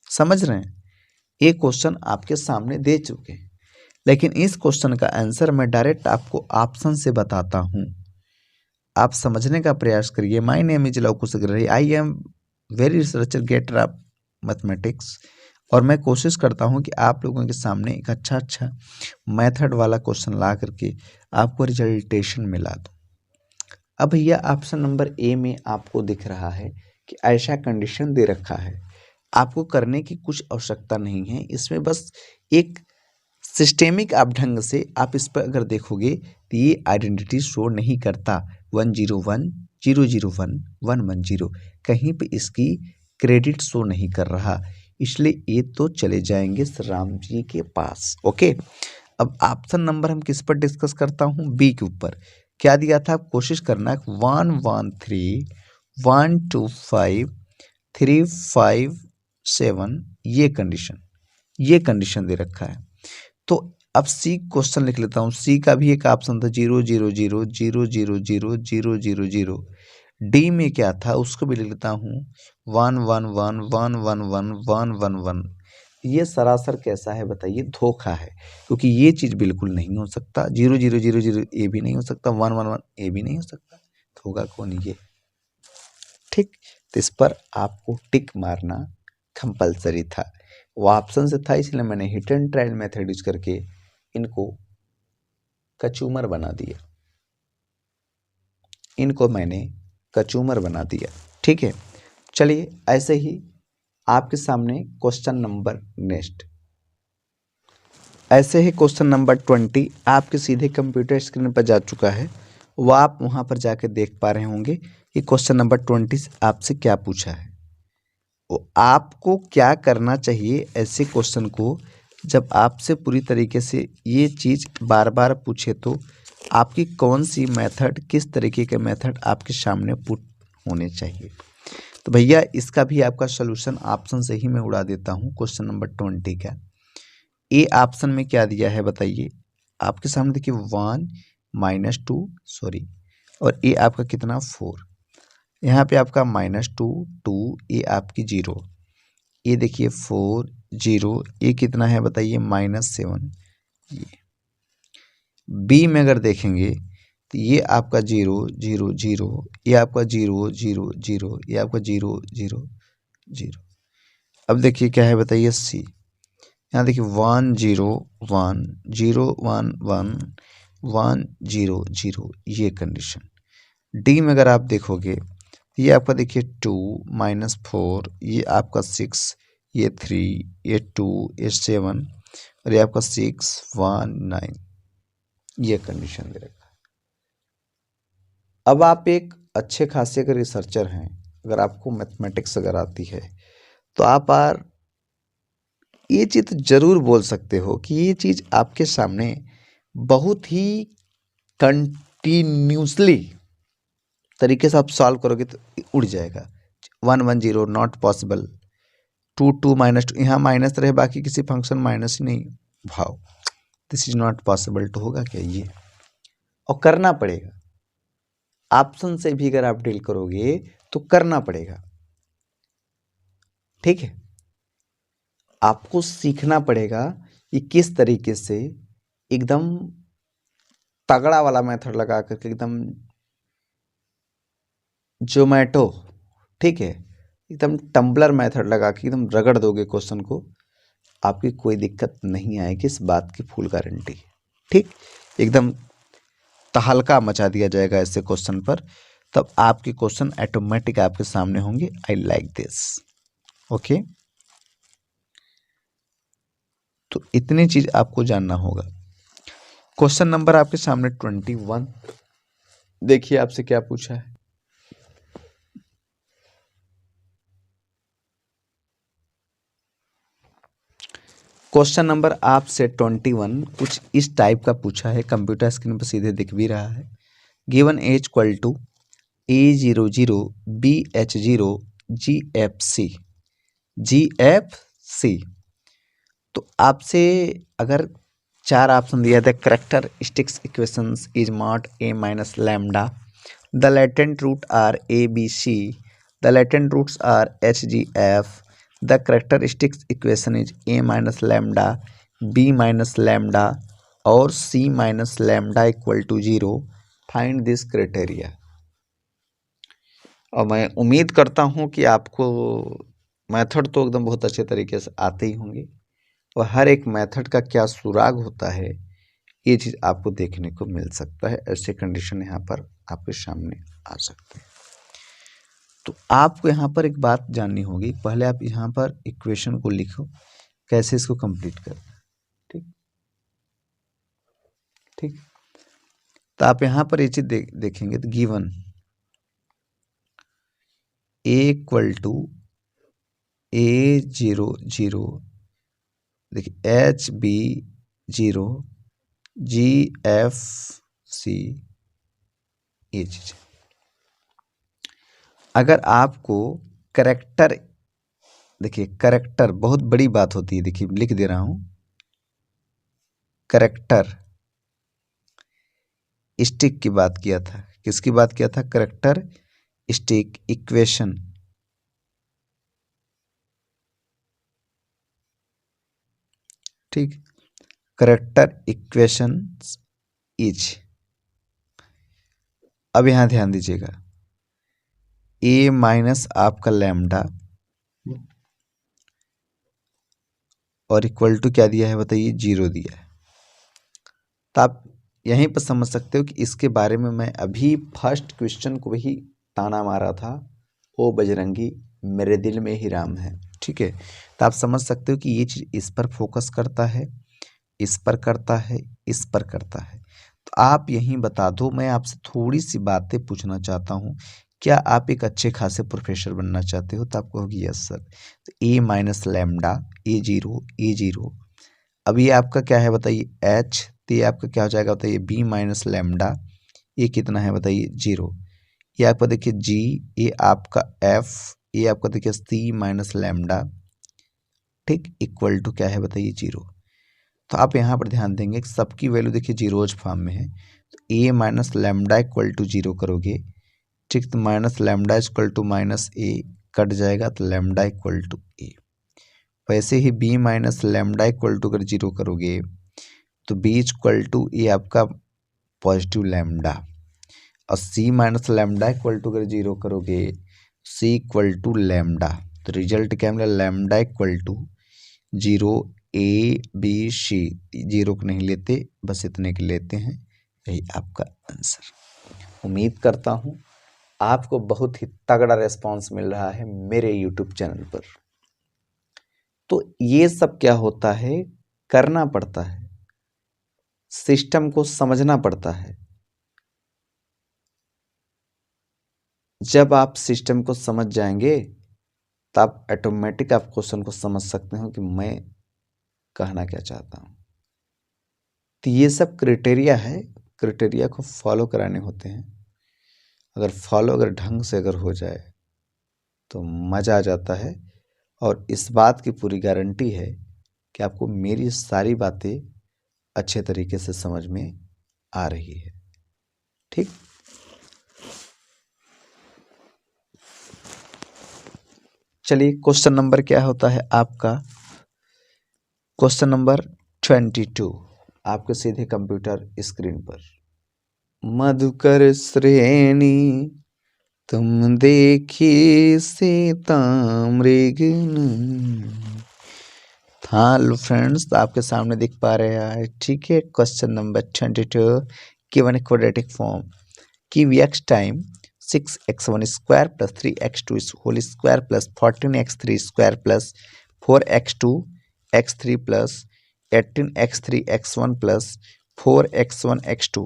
समझ रहे हैं? ये क्वेश्चन आपके सामने दे चुके हैं, लेकिन इस क्वेश्चन का आंसर मैं डायरेक्ट आपको ऑप्शन से बताता हूँ, आप समझने का प्रयास करिए। My name is Lavkush Agrawal, I am very researcher getter of mathematics, और मैं कोशिश करता हूं कि आप लोगों के सामने एक अच्छा मेथड वाला क्वेश्चन ला करके आपको रिजल्टेशन मिला दूं। अब भैया ऑप्शन नंबर ए में आपको दिख रहा है कि ऐसा कंडीशन दे रखा है, आपको करने की कुछ आवश्यकता नहीं है, इसमें बस एक सिस्टेमिक आप ढंग से आप इस पर अगर देखोगे तो ये आइडेंटिटी शो नहीं करता 101 001 110, कहीं पे इसकी क्रेडिट शो नहीं कर रहा, इसलिए ये तो चले जाएंगे राम जी के पास। ओके, अब ऑप्शन नंबर हम किस पर डिस्कस करता हूँ, बी के ऊपर। क्या दिया था, कोशिश करना 113 125 357 ये कंडीशन दे रखा है। तो अब सी क्वेश्चन लिख लेता हूँ। सी का भी एक ऑप्शन था 0 0 0 0 0 0 0 0 0। डी में क्या था उसको भी लिख लेता हूँ 1 1 1 1 1 1 1 1 1। ये सरासर कैसा है बताइए? धोखा है, क्योंकि ये चीज़ बिल्कुल नहीं हो सकता। 0 0 0 0 ये भी नहीं हो सकता, 1 1 1 ये भी नहीं हो सकता, तो होगा कौन? ये। ठीक, तो इस पर आपको टिक मारना कंपलसरी था। वो ऑप्शन से था, इसलिए मैंने hit and trial method use करके इनको कचूमर बना दिया, इनको मैंने कचूमर बना दिया। ठीक है, चलिए ऐसे ही आपके सामने क्वेश्चन नंबर नेक्स्ट, ऐसे ही क्वेश्चन नंबर 20 आपके सीधे कंप्यूटर स्क्रीन पर जा चुका है। वो आप वहाँ पर जाके देख पा रहे होंगे कि क्वेश्चन नंबर 20 आपसे क्या पूछा है। वो आपको क्या करना चाहिए ऐसे क्वेश्चन को, जब आपसे पूरी तरीके से ये चीज़ बार बार पूछे तो आपकी कौन सी मेथड, किस तरीके के मेथड आपके सामने पुट होने चाहिए। तो भैया इसका भी आपका सोल्यूशन ऑप्शन से ही मैं उड़ा देता हूँ। क्वेश्चन नंबर 20 का ए ऑप्शन में क्या दिया है बताइए? आपके सामने देखिए 1 -2 सॉरी, और ए आपका कितना 4, यहाँ पे आपका -2 2, ये आपकी 0, ये देखिए 4 0, ये कितना है बताइए? -7। ये बी में अगर देखेंगे तो ये आपका 0 0 0, ये आपका 0 0 0, ये आपका 0 0 0। अब देखिए क्या है बताइए? सी, यहाँ देखिए 1 0 1 0 1 1 1 0 0, ये कंडीशन। डी में अगर आप देखोगे ये आपका देखिए 2 -4, ये आपका 6, ये 3, ये 2, ये 7, और ये आपका 6 1 9, ये कंडीशन दे रखा है। अब आप एक अच्छे खासे अगर रिसर्चर हैं, अगर आपको मैथमेटिक्स अगर आती है, तो आप ये चीज़ जरूर बोल सकते हो कि ये चीज़ आपके सामने बहुत ही कंटिन्यूसली तरीके से आप सॉल्व करोगे तो उड़ जाएगा। 1 1 0 नॉट पॉसिबल, 2 2 -2, यहाँ माइनस रहे बाकी किसी फंक्शन माइनस ही नहीं, भाव दिस इज नॉट पॉसिबल, तो होगा क्या ये? और करना पड़ेगा, ऑप्शन से भी अगर आप डील करोगे तो करना पड़ेगा। ठीक है, आपको सीखना पड़ेगा कि किस तरीके से एकदम तगड़ा वाला मेथड लगा करके एकदम जोमेटो, ठीक है, एकदम टम्बलर मेथड लगा के एकदम रगड़ दोगे क्वेश्चन को, आपकी कोई दिक्कत नहीं आएगी, इस बात की फुल गारंटी है। ठीक, एकदम तहलका मचा दिया जाएगा ऐसे क्वेश्चन पर, तब आपके क्वेश्चन ऑटोमेटिक आपके सामने होंगे। आई लाइक दिस। ओके, तो इतनी चीज आपको जानना होगा। क्वेश्चन नंबर आपके सामने 21, देखिए आपसे क्या पूछा है। क्वेश्चन नंबर आपसे 21 कुछ इस टाइप का पूछा है, कंप्यूटर स्क्रीन पर सीधे दिख भी रहा है। Given as equal to A00 BH0 GFC GFC। तो आपसे अगर चार ऑप्शन दिया था, characteristics equations is not A minus lambda, the latent root are ABC, the latent roots are HGF, the characteristics equation is A minus lambda, B minus lambda और C minus lambda equal to 0, find this criteria. और मैं उम्मीद करता हूँ कि आपको मेथड तो एकदम बहुत अच्छे तरीके से आते ही होंगे, और हर एक मेथड का क्या सुराग होता है ये चीज़ आपको देखने को मिल सकता है। ऐसे कंडीशन यहाँ पर आपके सामने आ सकते हैं। तो आपको यहाँ पर एक बात जाननी होगी, पहले आप यहाँ पर इक्वेशन को लिखो, कैसे इसको कंप्लीट करना है। ठीक ठीक, तो आप यहाँ पर ये चीज़ देखेंगे तो given A equal to A00, देखिए HB0 GFC, ये चीज़। अगर आपको करेक्टर, देखिए करेक्टर बहुत बड़ी बात होती है, देखिए लिख दे रहा हूँ, करैक्टर स्टिक की बात किया था। किसकी बात किया था? Character stick equation. ठीक, करैक्टर इक्वेशन इज। अब यहां ध्यान दीजिएगा, ए माइनस आपका लैम्डा और इक्वल टू क्या दिया है बताइए? 0 दिया है। तो आप यहीं पर समझ सकते हो कि इसके बारे में मैं अभी फर्स्ट क्वेश्चन को ही ताना मारा था, ओ बजरंगी मेरे दिल में ही राम है। ठीक है, तो आप समझ सकते हो कि ये चीज़ इस पर फोकस करता है, इस पर करता है, इस पर करता है। तो आप यहीं बता दो, मैं आपसे थोड़ी सी बातें पूछना चाहता हूँ, क्या आप एक अच्छे खासे प्रोफेसर बनना चाहते हो? तो आप कहोगे यस सर। तो a minus lambda, A zero, अब ये आपका क्या है बताइए? एच। तो ये आपका क्या हो जाएगा बताइए? बी माइनस लैम्डा, ये कितना है बताइए? 0। ये आपका देखिए जी, ये आपका एफ, ये आपका देखिए सी माइनस लैम्डा, ठीक, इक्वल टू क्या है बताइए? 0। तो आप यहाँ पर ध्यान देंगे कि सबकी वैल्यू देखिए जीरोज फॉर्म में है। तो a minus lambda equal to 0 करोगे, ठीक, तो minus lambda equal to minus a cut जाएगा, तो लैम्डा इक्वल टू ए। वैसे ही b minus lambda equal to अगर 0 करोगे तो बी इक्वल टू ये आपका पॉजिटिव लैम्डा, और c minus lambda equal to अगर 0 करोगे सी इक्वल टू लैम्डा, तो रिजल्ट क्या मिला? Lambda equal to 0। A b c 0 को नहीं लेते, बस इतने के लेते हैं। यही आपका आंसर। उम्मीद करता हूँ आपको बहुत ही तगड़ा रिस्पांस मिल रहा है मेरे यूट्यूब चैनल पर। तो ये सब क्या होता है? करना पड़ता है, सिस्टम को समझना पड़ता है। जब आप सिस्टम को समझ जाएंगे तो आप ऑटोमेटिक आप क्वेश्चन को समझ सकते हो कि मैं कहना क्या चाहता हूँ। तो ये सब क्राइटेरिया है, क्राइटेरिया को फॉलो कराने होते हैं। अगर ढंग से अगर हो जाए तो मज़ा आ जाता है, और इस बात की पूरी गारंटी है कि आपको मेरी सारी बातें अच्छे तरीके से समझ में आ रही है। ठीक, चलिए क्वेश्चन नंबर क्या होता है आपका? क्वेश्चन नंबर 22 आपके सीधे कंप्यूटर स्क्रीन पर। मधुकर श्रेणी तुम देखी सीतामृगन। हाँ लो फ्रेंड्स, आपके सामने दिख पा रहे हैं, ठीक है। Question number 22 given quadratic form कि x time 6x1 square plus 3x2 whole square plus 14x3 square plus 4x2 x3 plus 18x3 x1 plus 4x1 x2।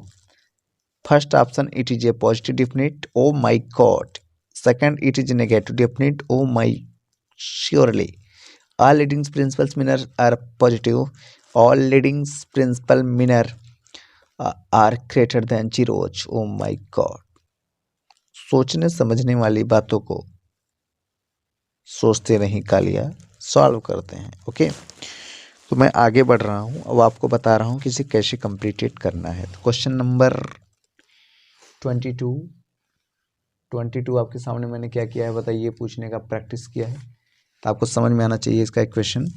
First option it is a positive definite, oh my god. Second it is negative definite, oh my surely. All leading principals minor are positive, all leading principal minor are greater than zeros, oh my god. सोचने समझने वाली बातों को सोचते नहीं कालिया, सॉल्व करते हैं। ओके, तो मैं आगे बढ़ रहा हूँ, अब आपको बता रहा हूँ कि इसे कैसे कंप्लीटेड करना है। तो क्वेश्चन नंबर 22 आपके सामने मैंने क्या किया है बताइए? पूछने का प्रैक्टिस किया है, तो आपको समझ में आना चाहिए इसका इक्वेशन।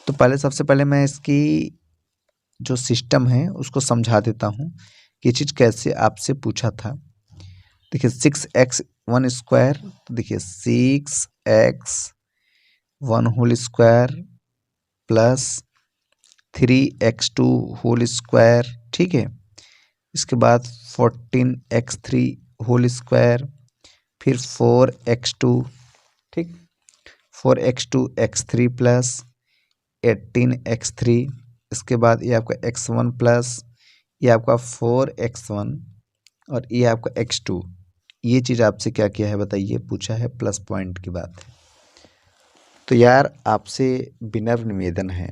तो पहले सबसे पहले मैं इसकी जो सिस्टम है उसको समझा देता हूँ कि ये चीज़ कैसे आपसे पूछा था। देखिए 6x1 स्क्वायर, तो देखिए 6x1 whole square plus 3x2 whole square, ठीक है। इसके बाद 14x3 होल स्क्वायर, फिर 4x2, ठीक, 4x2 x3 प्लस 18x3। इसके बाद ये आपका x1 प्लस ये आपका 4x1 और ये आपका x2। ये चीज़ आपसे क्या किया है बताइए? पूछा है, प्लस पॉइंट की बात है। तो यार आपसे विनम्र निवेदन है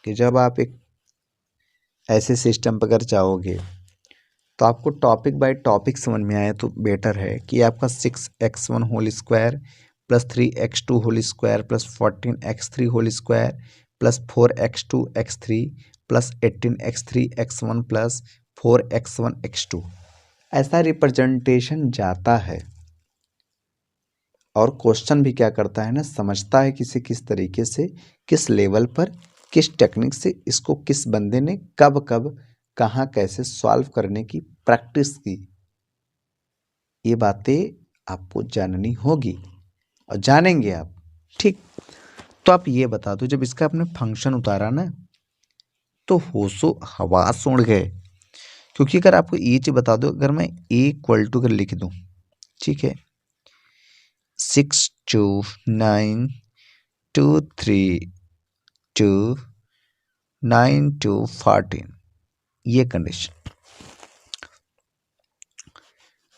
कि जब आप एक ऐसे सिस्टम पर अगर जाओगे तो आपको टॉपिक बाय टॉपिक समझ में आए तो बेटर है कि आपका 6x1 whole square plus 3x2 whole square plus 14x3 whole square plus 4x2 x3 plus 18x3 x1 plus 4x1 x2, ऐसा रिप्रेजेंटेशन जाता है। और क्वेश्चन भी क्या करता है ना, समझता है किसी किस तरीके से, किस लेवल पर, किस टेक्निक से इसको किस बंदे ने कब कब कहाँ कैसे सॉल्व करने की प्रैक्टिस की। ये बातें आपको जाननी होगी और जानेंगे आप, ठीक। तो आप ये बता दो, जब इसका आपने फंक्शन उतारा ना तो होशो हवास उड़ गए, क्योंकि अगर आपको ये चीज बता दो, अगर मैं ए इक्वल टू अगर लिख दूं, ठीक है, 6 2 9 2 3 2 9 2 14, ये कंडीशन।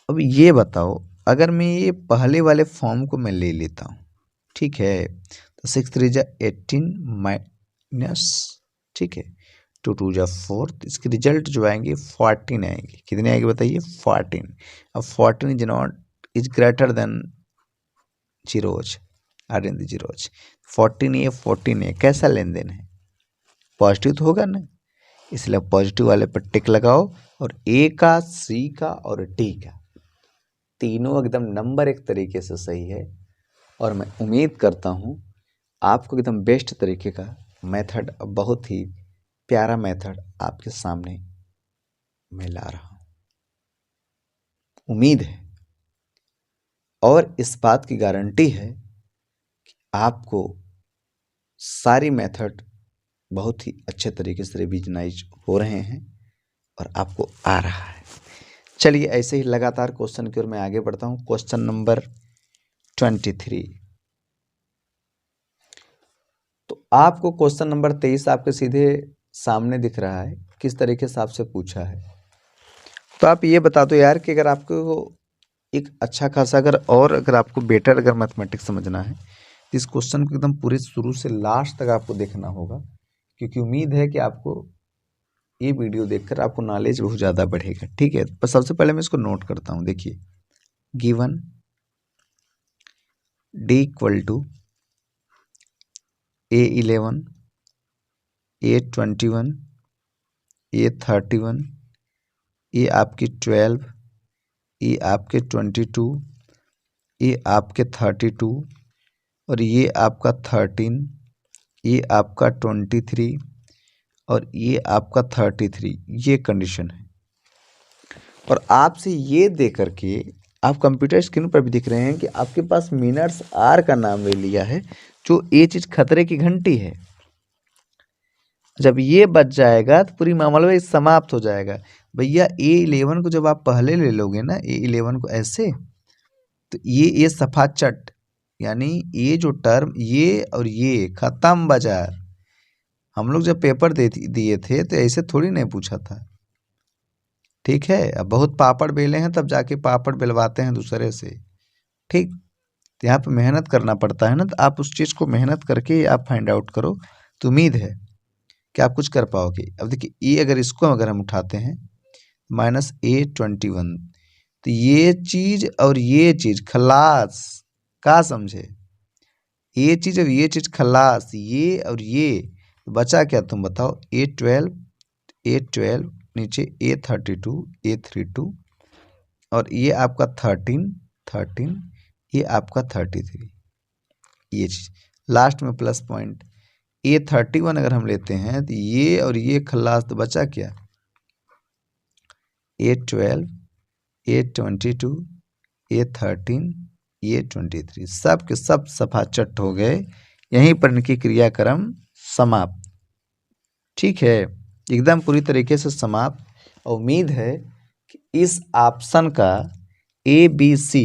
अब ये बताओ, अगर मैं ये पहले वाले फॉर्म को मैं ले लेता हूँ, ठीक है, तो 6 3 जा 18 माइनस, ठीक है, 2 2 जा 4, तो इसके रिजल्ट जो आएंगे 14 आएंगे। कितने आएंगे बताइए? 14। अब 14 is not is greater than zeros, are in the zeros. 14 ये 14 है, कैसा लेन देन है? पॉजिटिव तो होगा ना, इसलिए पॉजिटिव वाले पर टिक लगाओ, और ए का, सी का और डी का तीनों एकदम नंबर एक तरीके से सही है। और मैं उम्मीद करता हूँ आपको एकदम बेस्ट तरीके का मेथड, बहुत ही प्यारा मेथड आपके सामने मैं ला रहा हूँ, उम्मीद है। और इस बात की गारंटी है कि आपको सारी मेथड बहुत ही अच्छे तरीके से रिविजनाइज हो रहे हैं और आपको आ रहा है। चलिए ऐसे ही लगातार क्वेश्चन की ओर मैं आगे बढ़ता हूँ। Question number 23। तो आपको क्वेश्चन नंबर 23 आपके सीधे सामने दिख रहा है, किस तरीके से आपसे पूछा है। तो आप ये बता दो यार कि अगर आपको एक अच्छा खासा अगर आपको बेटर अगर मैथमेटिक्स समझना है तो इस क्वेश्चन को एकदम पूरे शुरू से लास्ट तक आपको देखना होगा, क्योंकि उम्मीद है कि आपको ये वीडियो देखकर आपको नॉलेज बहुत ज़्यादा बढ़ेगा, ठीक है। पर सबसे पहले मैं इसको नोट करता हूँ। देखिए, given D equal to A11 A21 A31, ये आपकी 12, ये आपके 22, ये आपके 32 और ये आपका 13, ये आपका 23 और ये आपका 33, ये कंडीशन है। और आपसे ये दे करके आप कंप्यूटर स्क्रीन पर भी दिख रहे हैं कि आपके पास मिनट्स आर का नाम ले लिया है, जो ये चीज खतरे की घंटी है। जब ये बच जाएगा तो पूरी मामला समाप्त हो जाएगा। भैया A11 को जब आप पहले ले लोगे ना, A11 को ऐसे, तो ये सफा चट, यानी ये जो टर्म ये और ये खत्म बाजार। हम लोग जब पेपर दिए थे तो ऐसे थोड़ी नहीं पूछा था, ठीक है। अब बहुत पापड़ बेले हैं तब जाके पापड़ बेलवाते हैं दूसरे से, ठीक। तो यहाँ पे मेहनत करना पड़ता है ना, तो आप उस चीज़ को मेहनत करके आप फाइंड आउट करो, तो उम्मीद है कि आप कुछ कर पाओगे। अब देखिए, ये अगर इसको अगर हम उठाते हैं -A21, तो ये चीज और ये चीज खलास, का समझे, ये चीज और ये चीज खलास, ये और ये बचा क्या, तुम बताओ। A12 नीचे A32 A32 और ये आपका 13, ये आपका 33, ये चीज लास्ट में प्लस पॉइंट। A31 अगर हम लेते हैं तो ये और ये खलास, तो बचा क्या, A12 A22 A13 A23, सब के सब सफा चट हो गए। यहीं पर इनकी क्रियाक्रम समाप्त, ठीक है, एकदम पूरी तरीके से समाप्त। और उम्मीद है कि इस ऑप्शन का ABC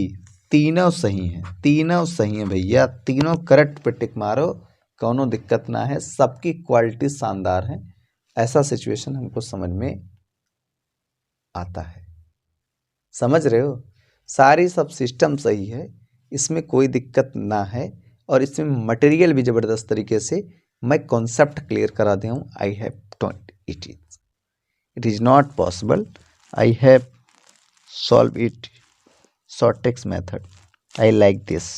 तीनों सही हैं, तीनों सही हैं भैया, तीनों करेक्ट पे टिक मारो, कोनो दिक्कत ना है, सबकी क्वालिटी शानदार है। ऐसा सिचुएशन हमको समझ में आता है, समझ रहे हो। सारी सब सिस्टम सही है, इसमें कोई दिक्कत ना है। और इसमें मटेरियल भी ज़बरदस्त तरीके से मैं कॉन्सेप्ट क्लियर करा दिया हूँ। I have taught it is not possible, I have solve it shortest method, I like this.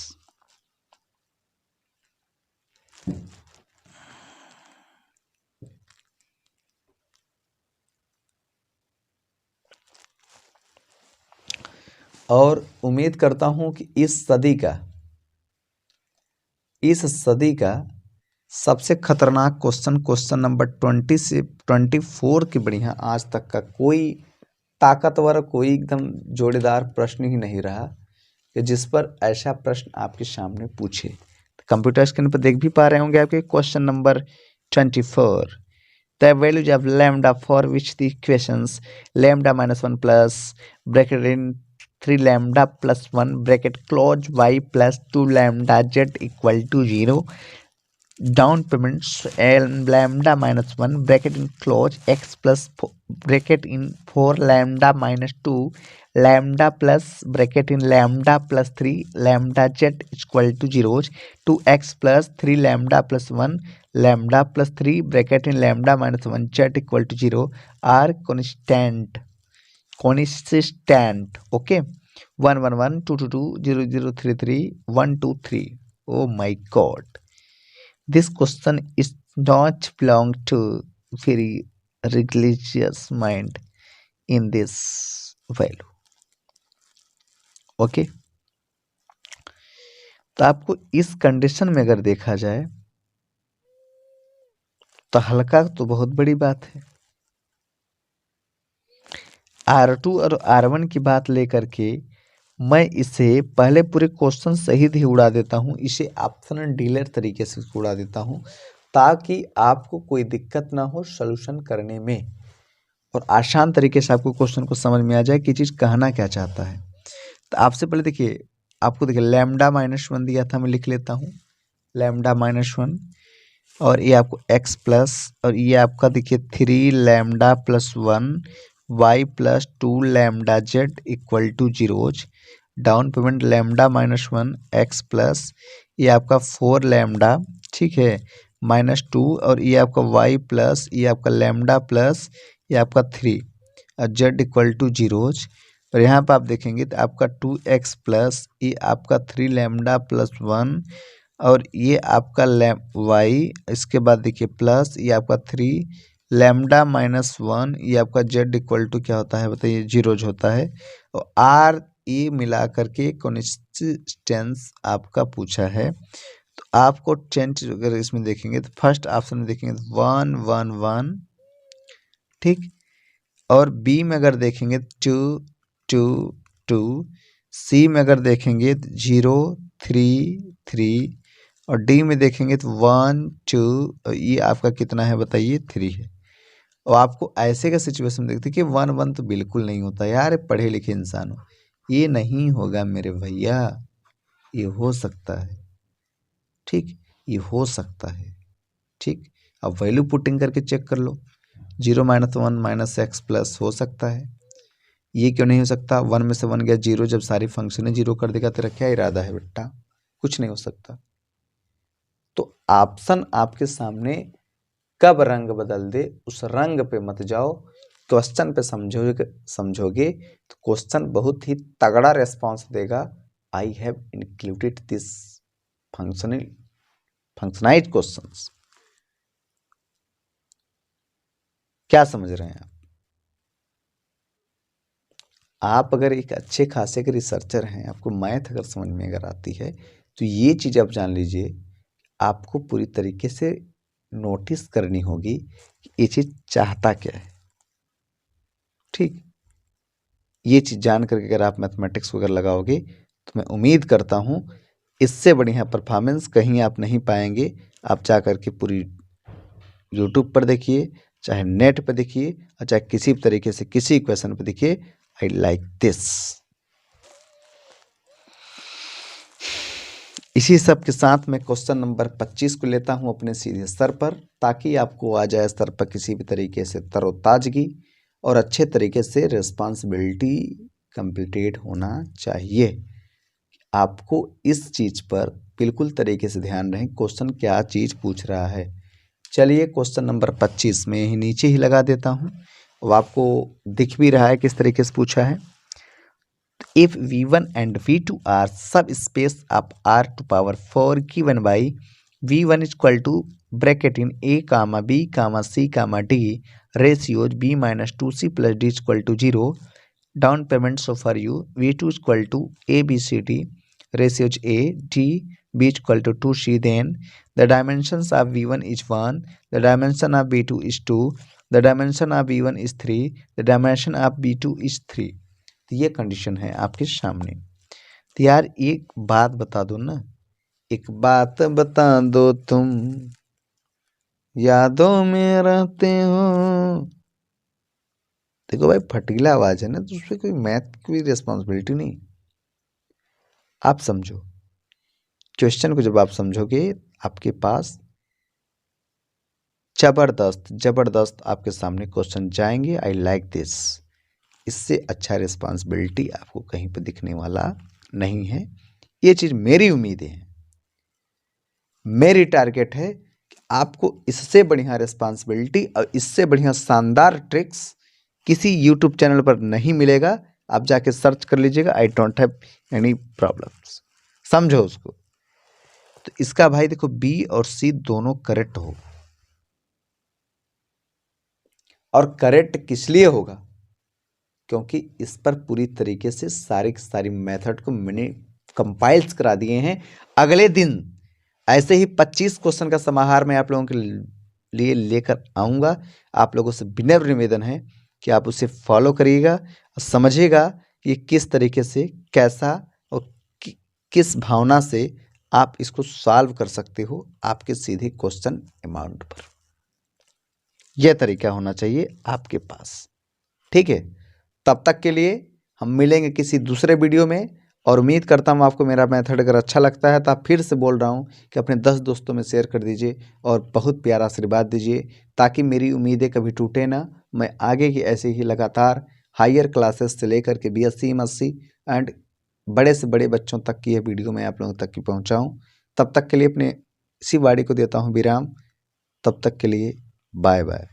और उम्मीद करता हूं कि इस सदी का सबसे खतरनाक क्वेश्चन नंबर 20 से 24 की बढ़िया आज तक का कोई ताकतवर, कोई एकदम जोड़ीदार प्रश्न ही नहीं रहा कि जिस पर ऐसा प्रश्न आपके सामने पूछे। तो कंप्यूटर स्क्रीन पर देख भी पा रहे होंगे आपके question number 24। The values of lambda for which the equations lambda minus 1 plus bracket in 3 lambda plus 1 bracket close y plus 2 lambda z equal to 0. Down payments lambda minus 1 bracket in close x plus bracket in 4 lambda minus 2 lambda plus bracket in lambda plus 3 lambda z equal to 0. 2x plus 3 lambda plus 1 lambda plus 3 bracket in lambda minus 1 z equal to 0 are consistent. Okay, 1 1 1 2 2 2 0 0 3 3 1 2 3. Oh my god, this question is not belong to very religious mind in this value. Okay, तो आपको इस कंडीशन में अगर देखा जाए तो हल्का तो बहुत बड़ी बात है। R2 और R1 की बात लेकर के मैं इसे पहले पूरे क्वेश्चन सहित ही उड़ा देता हूं, इसे ऑप्शन डीलर तरीके से उड़ा देता हूं ताकि आपको कोई दिक्कत ना हो सॉल्यूशन करने में और आसान तरीके से आपको क्वेश्चन को समझ में आ जाए कि चीज़ कहना क्या चाहता है। तो आपसे पहले देखिए, आपको देखिए लैम्डा माइनस 1 दिया था, मैं लिख लेता हूँ लैम्डा माइनस 1 और ये आपको x प्लस और ये आपका देखिए 3 lambda plus 1 y plus 2 lambda z equal to 0। Down payment lambda minus 1 x plus ये आपका 4 लैम्डा, ठीक है, माइनस 2 और ये आपका y प्लस ये आपका लैम्डा प्लस ये आपका 3 और z इक्वल टू 0। और यहाँ पर आप देखेंगे तो आपका 2x प्लस ये आपका 3 लैम्डा प्लस 1 और ये आपका y, इसके बाद देखिए प्लस ये आपका 3 लैम्डा माइनस 1 ये आपका z इक्वल टू क्या होता है बताइए 0 होता है। और r ये मिला करके कंसिस्टेंस आपका पूछा है। तो आपको टेंथ अगर इसमें देखेंगे तो फर्स्ट ऑप्शन में देखेंगे तो 1 1 1, ठीक, और बी में अगर देखेंगे 2 2 2, सी में अगर देखेंगे तो 0 3 3 और डी में देखेंगे तो 1 2, ये आपका कितना है बताइए 3 है। और आपको ऐसे का सिचुएशन देखते कि 1 1 तो बिल्कुल नहीं होता यार, पढ़े लिखे इंसान हो, ये नहीं होगा मेरे भैया, ये हो सकता है, ठीक, ये हो सकता है, ठीक। अब वैल्यू पुटिंग करके चेक कर लो, 0 माइनस 1 माइनस एक्स प्लस हो सकता है, ये क्यों नहीं हो सकता, 1 में से 1 गया 0, जब सारी फंक्शन 0 कर देगा तेरा क्या इरादा है बेटा, कुछ नहीं हो सकता। तो ऑप्शन आपके सामने कब रंग बदल दे उस रंग पे मत जाओ, क्वेश्चन पे समझोगे तो क्वेश्चन बहुत ही तगड़ा रेस्पॉन्स देगा। I have included this functionize questions. क्या समझ रहे हैं आप अगर एक अच्छे खासे के रिसर्चर हैं, आपको मैथ अगर समझ में अगर आती है तो ये चीज़ आप जान लीजिए, आपको पूरी तरीके से नोटिस करनी होगी कि ये चीज़ चाहता क्या है, ठीक। ये चीज़ जान करके अगर आप मैथमेटिक्स वगैरह लगाओगे तो मैं उम्मीद करता हूँ इससे बढ़िया परफॉर्मेंस कहीं आप नहीं पाएंगे। आप जा करके पूरी यूट्यूब पर देखिए, चाहे नेट पर देखिए और चाहे किसी भी तरीके से किसी क्वेश्चन पर देखिए, आई लाइक दिस। इसी सब के साथ मैं क्वेश्चन नंबर 25 को लेता हूं अपने सीधे स्तर पर, ताकि आपको आ जाए स्तर पर किसी भी तरीके से तरोताजगी और अच्छे तरीके से रिस्पॉन्सिबिलिटी कंप्लीटेड होना चाहिए। आपको इस चीज़ पर बिल्कुल तरीके से ध्यान रहे क्वेश्चन क्या चीज़ पूछ रहा है। चलिए क्वेश्चन नंबर 25 में ही नीचे ही लगा देता हूँ, अब आपको दिख भी रहा है किस तरीके से पूछा है। If v1 and v2 are subspace of r to power 4 given by v1 is equal to bracket in a comma b comma c comma d ratios b minus 2c plus d is equal to 0, down payment so for you V2 equal to ABCD ratios A D B equal to 2C, then the dimensions of V1 is 1, the dimension of V2 is 2, the dimension of V1 is 3, the dimension of V2 is 3। तो ये कंडीशन है आपके सामने। तो यार एक बात बता दो ना, एक बात बता दो तुम यादों में रहते हो। देखो भाई फटीला आवाज है ना, तो उसमें कोई मैथ की रिस्पॉन्सिबिलिटी नहीं। आप समझो क्वेश्चन को, जब आप समझोगे आपके पास जबरदस्त जबरदस्त आपके सामने क्वेश्चन जाएंगे। आई लाइक दिस। इससे अच्छा रिस्पॉन्सिबिलिटी आपको कहीं पर दिखने वाला नहीं है। ये चीज़ मेरी उम्मीद है, मेरी टारगेट है कि आपको इससे बढ़िया रिस्पॉन्सिबिलिटी और इससे बढ़िया शानदार ट्रिक्स किसी यूट्यूब चैनल पर नहीं मिलेगा। आप जाके सर्च कर लीजिएगा, I don't have any problems. समझो उसको। तो इसका भाई देखो बी और सी दोनों करेक्ट हो, और करेक्ट किस लिए होगा, क्योंकि इस पर पूरी तरीके से सारी की सारी मेथड को मैंने कंपाइल्स करा दिए हैं। अगले दिन ऐसे ही 25 क्वेश्चन का समाहार मैं आप लोगों के लिए लेकर आऊँगा। आप लोगों से विनम्र निवेदन है कि आप उसे फॉलो करिएगा और समझिएगा कि किस तरीके से, कैसा और किस भावना से आप इसको सॉल्व कर सकते हो आपके सीधे क्वेश्चन अमाउंट पर। यह तरीका होना चाहिए आपके पास, ठीक है। तब तक के लिए हम मिलेंगे किसी दूसरे वीडियो में, और उम्मीद करता हूँ आपको मेरा मेथड अगर अच्छा लगता है तो आप फिर से बोल रहा हूँ कि अपने 10 दोस्तों में शेयर कर दीजिए और बहुत प्यारा आशीर्वाद दीजिए, ताकि मेरी उम्मीदें कभी टूटे ना। मैं आगे की ऐसे ही लगातार हायर क्लासेस से लेकर के BSc MSc एंड बड़े से बड़े बच्चों तक की यह वीडियो मैं आप लोगों तक की पहुँचाऊँ। तब तक के लिए अपने इसी वाणी को देता हूँ विराम। तब तक के लिए बाय बाय।